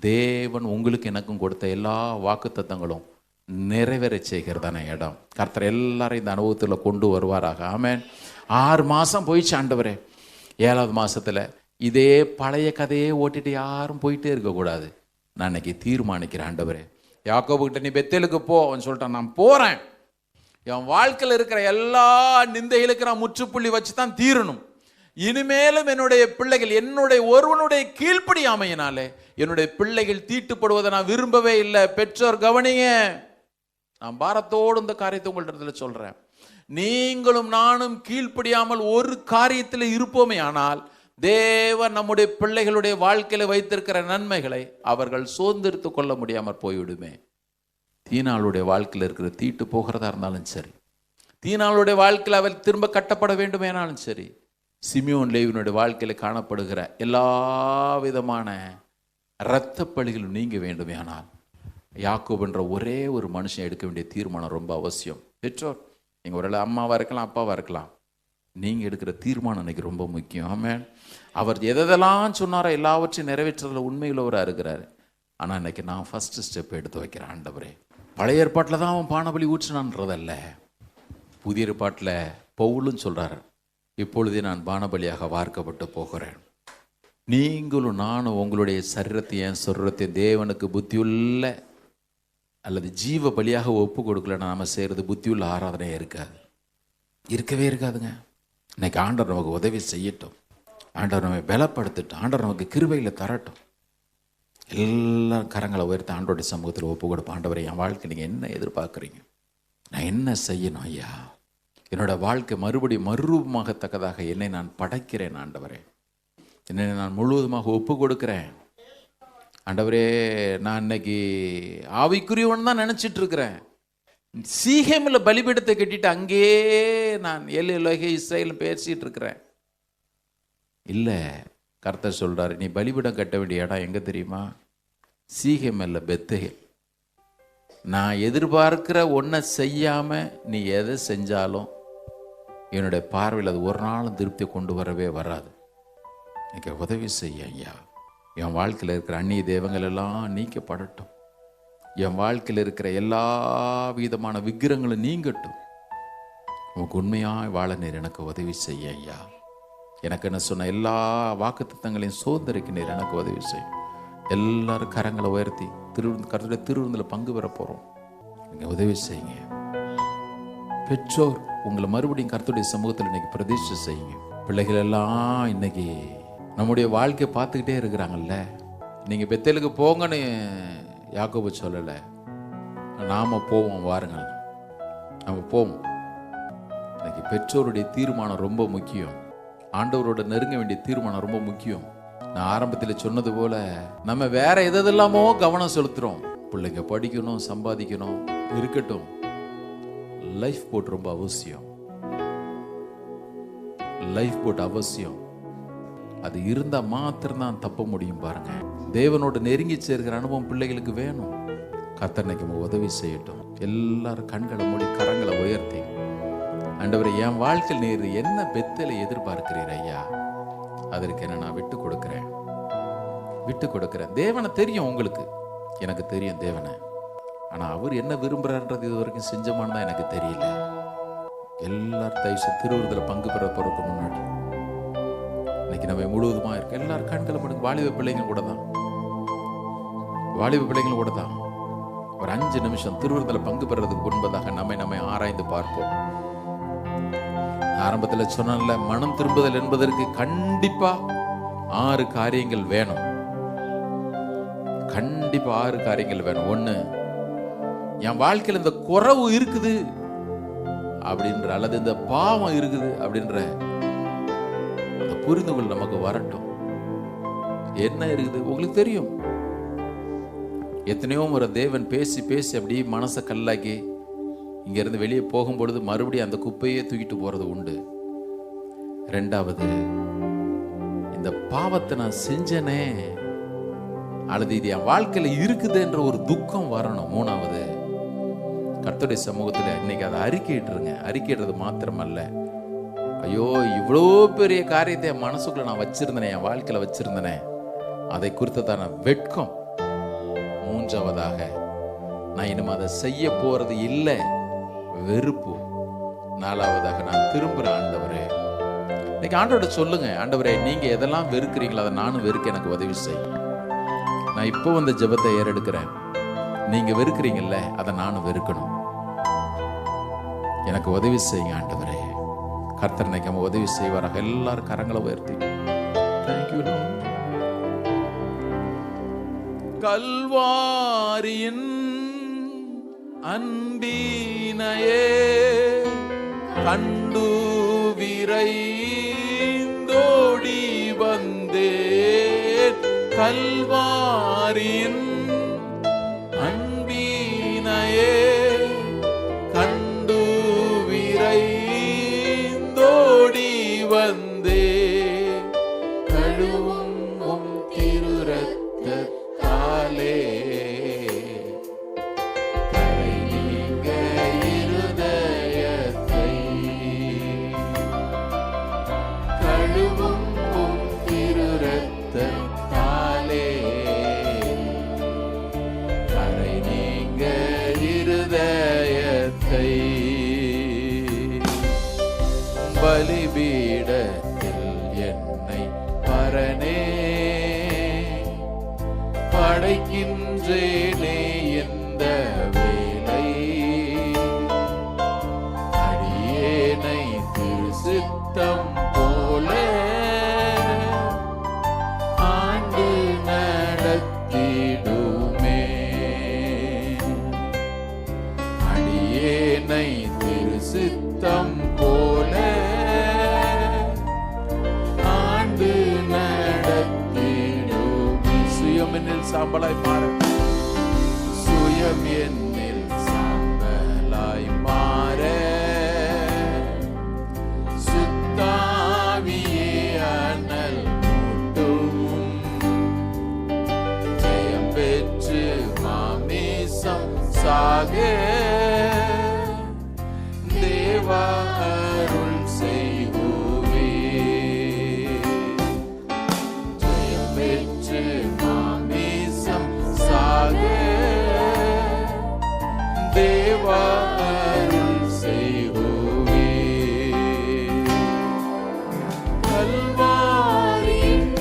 தேவன் உங்களுக்கு எனக்கும் கொடுத்த எல்லா வாக்குத்தத்தங்களும் நிறைவேற செய்கிறதான இடம். கர்த்தர் எல்லாரும் இந்த அனுபவத்தில் கொண்டு வருவாராக. ஆமென். 6 மாதம் போயிடுச்சு ஆண்டவரே. 7வது மாதத்தில் இதே பழைய கதையே ஓட்டிட்டு யாரும் போயிட்டே இருக்கக்கூடாது. நான் இன்னைக்கு தீர்மானிக்கிறேன், ஆண்டவரே யாக்கோபுக்கிட்ட நீ பெத்தேலுக்கு போ, அவன் சொல்லிட்டான், நான் போகிறேன். என் வாழ்க்கையில் இருக்கிற எல்லா நிந்தைகளுக்கு நான் முற்றுப்புள்ளி வச்சு தான் தீரணும். இனிமேலும் என்னுடைய பிள்ளைகள் என்னுடைய ஒருவனுடைய கீழ்ப்படி அமையினாலே என்னுடைய பிள்ளைகள் தீட்டுப்படுவதை நான் விரும்பவே இல்லை. பெற்றோர் கவனிங்க, நான் பாரத்தோடு இந்த காரியத்தை உங்கள்கிட்ட சொல்றேன். நீங்களும் நானும் கீழ்ப்படியாமல் ஒரு காரியத்தில் இருப்போமே ஆனால் தேவன் நம்முடைய பிள்ளைகளுடைய வாழ்க்கையில வைத்திருக்கிற நன்மைகளை அவர்கள் சுதந்திரித்து கொள்ள முடியாமல் போய்விடுமே. தீனாளுடைய வாழ்க்கையில் இருக்கிற தீட்டு போகிறதா இருந்தாலும் சரி, தீனாளுடைய வாழ்க்கையில் அவர் திரும்ப கட்டப்பட வேண்டுமேனாலும் சரி, சிமியோன் லேவியினுடைய வாழ்க்கையில் காணப்படுகிற எல்லா விதமான இரத்த பழிகளும் நீங்க வேண்டுமே ஆனால் யாக்கோபு என்ற ஒரே ஒரு மனுஷன் எடுக்க வேண்டிய தீர்மானம் ரொம்ப அவசியம். பெற்றோர், நீங்கள் ஒரு அம்மாவாக இருக்கலாம், அப்பாவாக இருக்கலாம், நீங்கள் எடுக்கிற தீர்மானம் இன்னைக்கு ரொம்ப முக்கியம். ஆமென். அவர் எதெல்லாம் சொன்னாரோ எல்லாவற்றையும் நிறைவேற்றுறதுல உண்மையுள்ளவராக இருக்கிறார். ஆனால் இன்னைக்கு நான் ஃபஸ்ட்டு ஸ்டெப் எடுத்து வைக்கிறேன். ஆண்டவரே, பழைய ஏற்பாட்டில் தான் அவன் பானபலி ஊற்றினான்றதல்ல, புதிய ஏற்பாட்டில் பவுலும் சொல்கிறார், இப்பொழுதே நான் பானபலியாக வார்க்கப்பட்டு போகிறேன். நீங்களும் நானும் உங்களுடைய சரீரத்தையும் சொர்ரத்தையும் தேவனுக்கு புத்தியுள்ள அல்லது ஜீவ பலியாக ஒப்பு கொடுக்கலன்னா நம்ம செய்கிறது புத்தியுள்ள ஆராதனையாக இருக்காது, இருக்கவே இருக்காதுங்க. இன்னைக்கு ஆண்டவர் நமக்கு உதவி செய்யட்டும், ஆண்டவர் நம்மை பலப்படுத்தட்டும், ஆண்டவர் நமக்கு கிருபையில் தரட்டும். எல்லா கரங்களை உயர்த்த ஆண்டோடைய சமூகத்தில் ஒப்பு கொடுப்போம். ஆண்டவரை, என் வாழ்க்கை நீங்கள் என்ன எதிர்பார்க்குறீங்க, நான் என்ன செய்யணும் ஐயா, என்னோட வாழ்க்கை மறுபடியும் மறுரூபமாகத்தக்கதாக என்னை நான் படைக்கிறேன். ஆண்டவரே, என்னை நான் முழுவதுமாக ஒப்பு கொடுக்கிறேன். ஆண்டவரே, நான் இன்னைக்கு ஆவிக்குரியவன் தான் நினச்சிட்டு இருக்கிறேன். சீகேமில் பலிபீடத்தை கட்டிட்டு அங்கேயே நான் எல்லை இஸ்ரேலும் பேசிட்டு இருக்கிறேன். இல்லை, கர்த்தர் சொல்றாரு, நீ பலிபீடம் கட்ட வேண்டிய இடம் எங்கே தெரியுமா? சீகேம் அல்ல, பெத்தேல். நான் எதிர்பார்க்கிற ஒன்றை செய்யாமல் நீ எதை செஞ்சாலும் என்னுடைய பார்வையில் அது ஒரு நாளும் திருப்தி கொண்டு வரவே வராது. எனக்கு உதவி செய்ய ஐயா. என் வாழ்க்கையில் இருக்கிற அந்நிய தெய்வங்கள் எல்லாம் நீக்கப்படட்டும். என் வாழ்க்கையில் இருக்கிற எல்லா விதமான விக்கிரங்களும் நீங்கட்டும். உனக்கு உண்மையாக வாழ நீர் எனக்கு உதவி செய்ய ஐயா. எனக்கு என்ன சொன்ன எல்லா வாக்குத்தத்தங்களையும் சுதந்திரிக்க நீர் எனக்கு உதவி செய்யும். எல்லாரும் கரங்களை உயர்த்தி கர்த்தருடைய திருவிருந்தில் பங்கு பெற போகிறோம். நீங்கள் உதவி செய்யுங்க. பெற்றோர், உங்களை மறுபடியும் கர்த்தருடைய சமூகத்தில் இன்னைக்கு பிரதிஷ்டை செய்யுங்க. பிள்ளைகள் எல்லாம் இன்னைக்கு நம்முடைய வாழ்க்கையை பார்த்துக்கிட்டே இருக்கிறாங்கல்ல. நீங்கள் பெத்தேலுக்கு போங்கன்னு யாக்கோபு சொல்லலை, நாம் போவோம், வாருங்கள், நம்ம போவோம். இன்னைக்கு பெற்றோருடைய தீர்மானம் ரொம்ப முக்கியம். ஆண்டவரோட நெருங்க வேண்டிய தீர்மானம் ரொம்ப முக்கியம். நான் ஆரம்பத்தில் சொன்னது போல நம்ம வேற எதெல்லாமோ கவனம் செலுத்துகிறோம். பிள்ளைங்க படிக்கணும், சம்பாதிக்கணும், இருக்கட்டும். லைஃப் போட் ரொம்ப அவசியம். லைஃப் போட் அவசியம். அது இருந்தால் மாத்திரம்தான் தப்ப முடியும். பாருங்க, தேவனோட நெருங்கி சேர்க்கிற அனுபவம் பிள்ளைகளுக்கு வேணும். கர்த்தர் இன்னைக்கு உதவி செய்யட்டும். எல்லாரும் கண்களை மூடி கரங்களை உயர்த்தி, ஆண்டவரே, என் வாழ்க்கையில் நீர் என்ன பெத்தேலை எதிர்பார்க்கிறீர் ஐயா, அதற்கு என்ன நான் விட்டு கொடுக்கிறேன். தேவனை தெரியும் உங்களுக்கு, எனக்கு தெரியும் தேவனை. ஆனால் அவர் என்ன விரும்புகிறார்ன்றது இது வரைக்கும் செஞ்சமானதான் எனக்கு தெரியல. எல்லாரும் தயவுசெய்து திருவிருந்தில் பங்கு பெற போறதுக்கு முன்னாடி இன்னைக்கு நம்ம முழுவதுமாக இருக்கு. எல்லாரும் கண்களை மட்டும் வாலிப பிள்ளைங்க கூட தான் ஒரு 5 நிமிஷம் திருவிருந்தில் பங்கு பெறதுக்கு முன்பதாக நம்மை ஆராய்ந்து பார்ப்போம். ஆரம்பத்தில் சொன்னல, மனம் திரும்புதல் என்பதற்கு கண்டிப்பா 6 காரியங்கள் வேணும். கண்டிப்பா 6 காரியங்கள் வேணும். 1, என் வாழ்க்கையில் இந்த குறைவு இருக்குது அப்படின்ற, அல்லது இந்த பாவம் இருக்குது அப்படின்ற அந்த புரிந்துகொள் நமக்கு வரட்டும். என்ன இருக்குது உங்களுக்கு தெரியும். எத்தனையோ முறை தேவன் பேசி அப்படியே மனசை கல்லாக்கி இங்கிருந்து வெளியே போகும்பொழுது மறுபடியும் அந்த குப்பையே தூக்கிட்டு போறது உண்டு. 2வது, இந்த பாவத்தை நான் செஞ்சேனே, அல்லது இது என் வாழ்க்கையில இருக்குது என்ற ஒரு துக்கம் வரணும். மூணாவது, கர்த்தருடைய சமூகத்தில் இன்னைக்கு அதை அறிக்கையிட்டுருங்க. அறிக்கையிடுறது மாத்திரமல்ல, ஐயோ இவ்வளோ பெரிய காரியத்தை என் மனசுக்குள்ள நான் வச்சிருந்தேனே, என் வாழ்க்கையில வச்சிருந்தேனே, அதை குறித்ததான வெட்கம். மூன்றாவதாக, நான் இனிமே அதை செய்ய போறது இல்லை, வெறுப்பு. நாலாவதாக, நான் திரும்புறேன் ஆண்டவரே. இன்னைக்கு ஆண்டவரை சொல்லுங்க, ஆண்டவரே நீங்க எதெல்லாம் வெறுக்கிறீங்களோ அதை நானும் வெறுக்க எனக்கு உதவி செய். நான் இப்போ இந்த ஜெபத்தை ஏறெடுக்கிறேன். நீங்க வெறுக்கிறீங்கல்ல, அதை நானும் வெறுக்கணும். எனக்கு உதவி செய்யுங்க ஆண்டவரே. கர்த்தர் இன்னைக்கு உதவி செய்வாராக. எல்லாரும் கரங்களை உயர்த்தி தேங்க்யூ. கல்வாரியின் அன்பினையே கண்டு விரைந்தோடி வந்தேன். கல்வாரியின் அன்பினையே கண்டு விரைந்தோடி வந்தேன். கழுவும் திரு ரத்தத்தாலே கரை நீங்க இருதயத்தை. கழுவும் திரு ரத்தத்தாலே கரை நீங்க இருதயத்தை. பலிபீடத்தில் என்னை பரனே படைக்கின்றேனே இந்த வேளை. அடியேனை திரு சித்தம் போல ஆண்டு நடத்திடுமே. அடியேனை திரு சித்தம் போல ஆண்டு நடத்திடுமே. சுயம் என்னில் சாம்பலாய் மாற, சுயம் என்னில் சாம்பலாய் மாற, சுத்தாவியே அனல் மூட்டும். ஜெயம் பெற்று மாமிசம் சாக தேவா அருள் செய்வோவே. ஜெயம் பெற்று மாமிசம் சாக தேவா அருள் செய்வோவே. கல்வாரியின்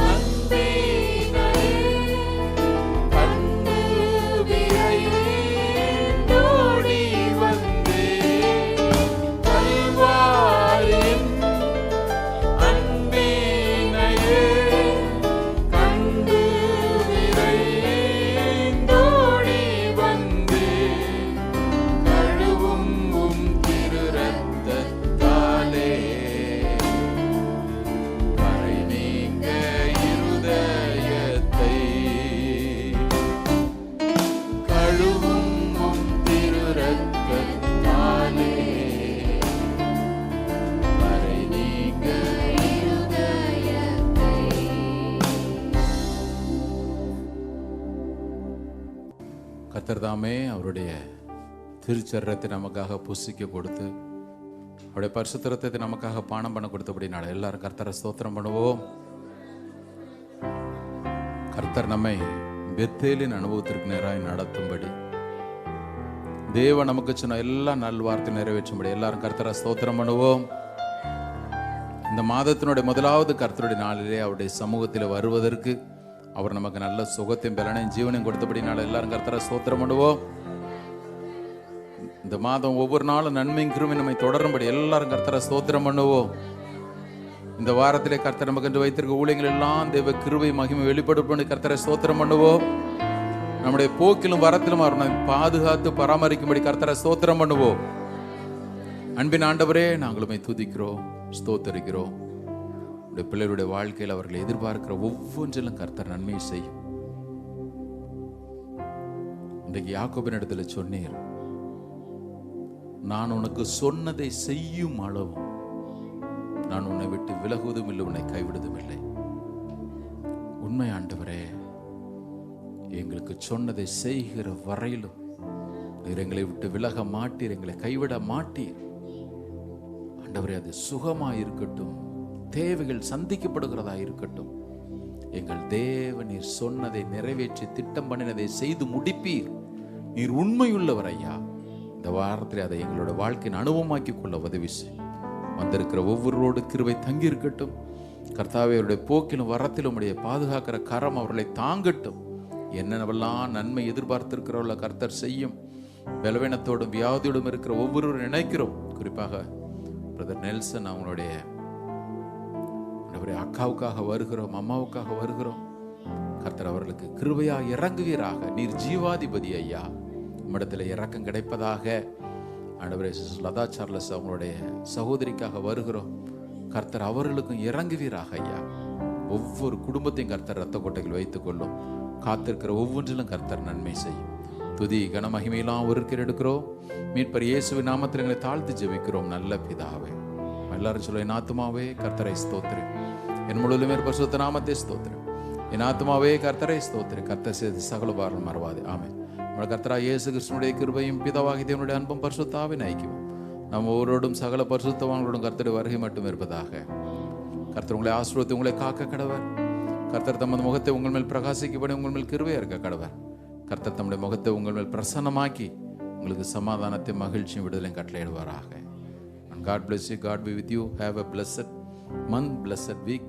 அன்பினையே கண்டு விரைந்தோடி வந்தேன். கல்வாரியின் அன்பினையே கண்டு விரைந்தோடி வந்தேன். கழுவும் திரு ரத்தத்தாலே கரை நீங்க இருதயத்தை. கழுவும் திரு ரத்தத்தாலே கரை நீங்க இருதயத்தை. கர்த்தர் தாமே அவருடைய திருச்சரத்தை நமக்காக புசிக்க கொடுத்து அவருடைய பரிசுத்த ரத்தத்தை நமக்காக பானம் பண்ண கொடுத்தபடினால எல்லாரும் கர்த்தரை ஸ்தோத்திரம் பண்ணுவோம். கர்த்தர் நம்மை பெத்தேலின் அனுபவத்திற்கு நேராய் நடத்தும்படி, தேவன் நமக்கு சொன்ன எல்லா நல்வார்த்தை நிறைவேற்றும்படி எல்லாரும் கர்த்தரை ஸ்தோத்திரம் பண்ணுவோம். இந்த மாதத்தினுடைய முதலாவது கர்த்தருடைய நாளிலே அவருடைய சமூகத்தில் வருவதற்கு அவர் நமக்கு நல்ல சுகத்தையும் பலனையும் ஜீவனையும் கொடுத்தபடினால எல்லாரும் கர்த்தரை ஸ்தோத்திரம் பண்ணுவோம். இந்த மாதம் ஒவ்வொரு நாளும் நன்மையும் கிருபையும் நம்மை தொடரும்படி எல்லாரும் கர்த்தரை ஸ்தோத்திரம் பண்ணுவோம். இந்த வாரத்திலே கர்த்தர் நமக்கு வைத்திருக்க ஊழியங்கள் எல்லாம் தேவ கிருபை மகிமை வெளிப்படும்படி கர்த்தரை ஸ்தோத்திரம் பண்ணுவோம். நம்முடைய போக்கிலும் வரத்திலும் அவர் நம்மை பாதுகாத்து பராமரிக்கும்படி கர்த்தரை ஸ்தோத்திரம் பண்ணுவோம். அன்பின் ஆண்டவரே, நாங்களுமே துதிக்கிறோம், ஸ்தோத்தரிக்கிறோம். உடைய பிள்ளைகளுடைய வாழ்க்கையில் அவர்களை எதிர்பார்க்கிற ஒவ்வொன்றிலும் கர்த்தர் நன்மை செய்யும். இன்றைக்கு யாக்கோபின் இடத்துல சொன்னீர், நான் உனக்கு சொன்னதை செய்யும் அளவும் நான் உன்னை விட்டு விலகுவதும் இல்லை, உன்னை கைவிடுவதும் இல்லை. உண்மை ஆண்டவரே, எங்களுக்கு சொன்னதை செய்கிற வரையிலும் நீர் எங்களை விட்டு விலக மாட்டீர், எங்களை கைவிட மாட்டீர். ஆண்டவரே, அது சுகமாக இருக்கட்டும், தேவைகள் சந்திக்கப்படுகிறதா இருக்கட்டும், எங்கள் தேவன் நீர் சொன்னதை நிறைவேற்றி திட்டம் பண்ணினதை செய்து முடிப்பீர். நீர் உண்மையுள்ளவர் ஐயா. இந்த வாரத்தில் அதை எங்களோட வாழ்க்கையின் அனுபவமாக்கி கொள்ள உதவி செய். வந்திருக்கிற ஒவ்வொருவரோடு கிருபை தங்கி இருக்கட்டும். கர்த்தாவே, அவருடைய போக்கிலும் வரத்திலும் உடைய பாதுகாக்கிற கரம் அவர்களை தாங்கட்டும். என்னென்னவெல்லாம் நன்மை எதிர்பார்த்திருக்கிறவர்கள கர்த்தர் செய்யும். பலவீனத்தோடும் வியாதியோடும் இருக்கிற ஒவ்வொருவரும் நினைக்கிறோம். குறிப்பாக பிரதர் நெல்சன் அவங்களுடைய அக்காவுக்காக வருகிறோம், அம்மாவுக்காக வருகிறோம். கர்த்தர் அவர்களுக்கு கிருபையா இறங்குவீராக. நீர் ஜீவாதிபதி ஐயா, நம்மிடத்தில் இறக்கம் கிடைப்பதாக. ஆண்டவரே, லதா சார்லஸ் அவங்களுடைய சகோதரிக்காக வருகிறோம். கர்த்தர் அவர்களுக்கும் இறங்குவீராக ஐயா. ஒவ்வொரு குடும்பத்தையும் கர்த்தர் ரத்த கோட்டைகள் வைத்துக் கொள்ளும். காத்திருக்கிற ஒவ்வொன்றிலும் கர்த்தர் நன்மை செய்யும். துதி கனமகிமையெல்லாம் ஒருக்கிற எடுக்கிறோம். மீட்பர் இயேசுவின் நாமத்தில் எங்களை தாழ்த்து ஜெபிக்கிறோம் நல்ல பிதாவே. எல்லாரும் சொல்ல, என் ஆத்துமாவே கர்த்தரை ஸ்தோத்திரு, என் முழுவதுமே பரிசுத்த நாமத்தை ஸ்தோத்திரு. என் ஆத்துமாவே கர்த்தரை ஸ்தோத்திரு, கர்த்தர் செய்து சகல பாரம் மறவாது. ஆமென். நம்முடைய கர்த்தராகிய இயேசு கிறிஸ்துவினுடைய கிருபையும் பிதாவாகிய தேவனுடைய அன்பும் பரிசுத்தாவின் ஐக்கியமும் நம்ம ஒவ்வொருவரோடும் சகல பரிசுத்தவான்களோடும் கர்த்தருடைய வருகை மட்டும் இருப்பதாக. கர்த்தர் உங்களை ஆசீர்வதித்து உங்களை காக்க கடவர். கர்த்தர் தமது முகத்தை உங்கள் மேல் பிரகாசிக்கப்படி உங்கள் மேல் கிருபையா இருக்க கடவர். கர்த்தர் தம்முடைய முகத்தை உங்கள் மேல் பிரசன்னமாக்கி உங்களுக்கு சமாதானத்தை மகிழ்ச்சியும் விடுதலையும் கட்டளையிடுவாராக. God bless you. God be with you. Have a blessed month, blessed week.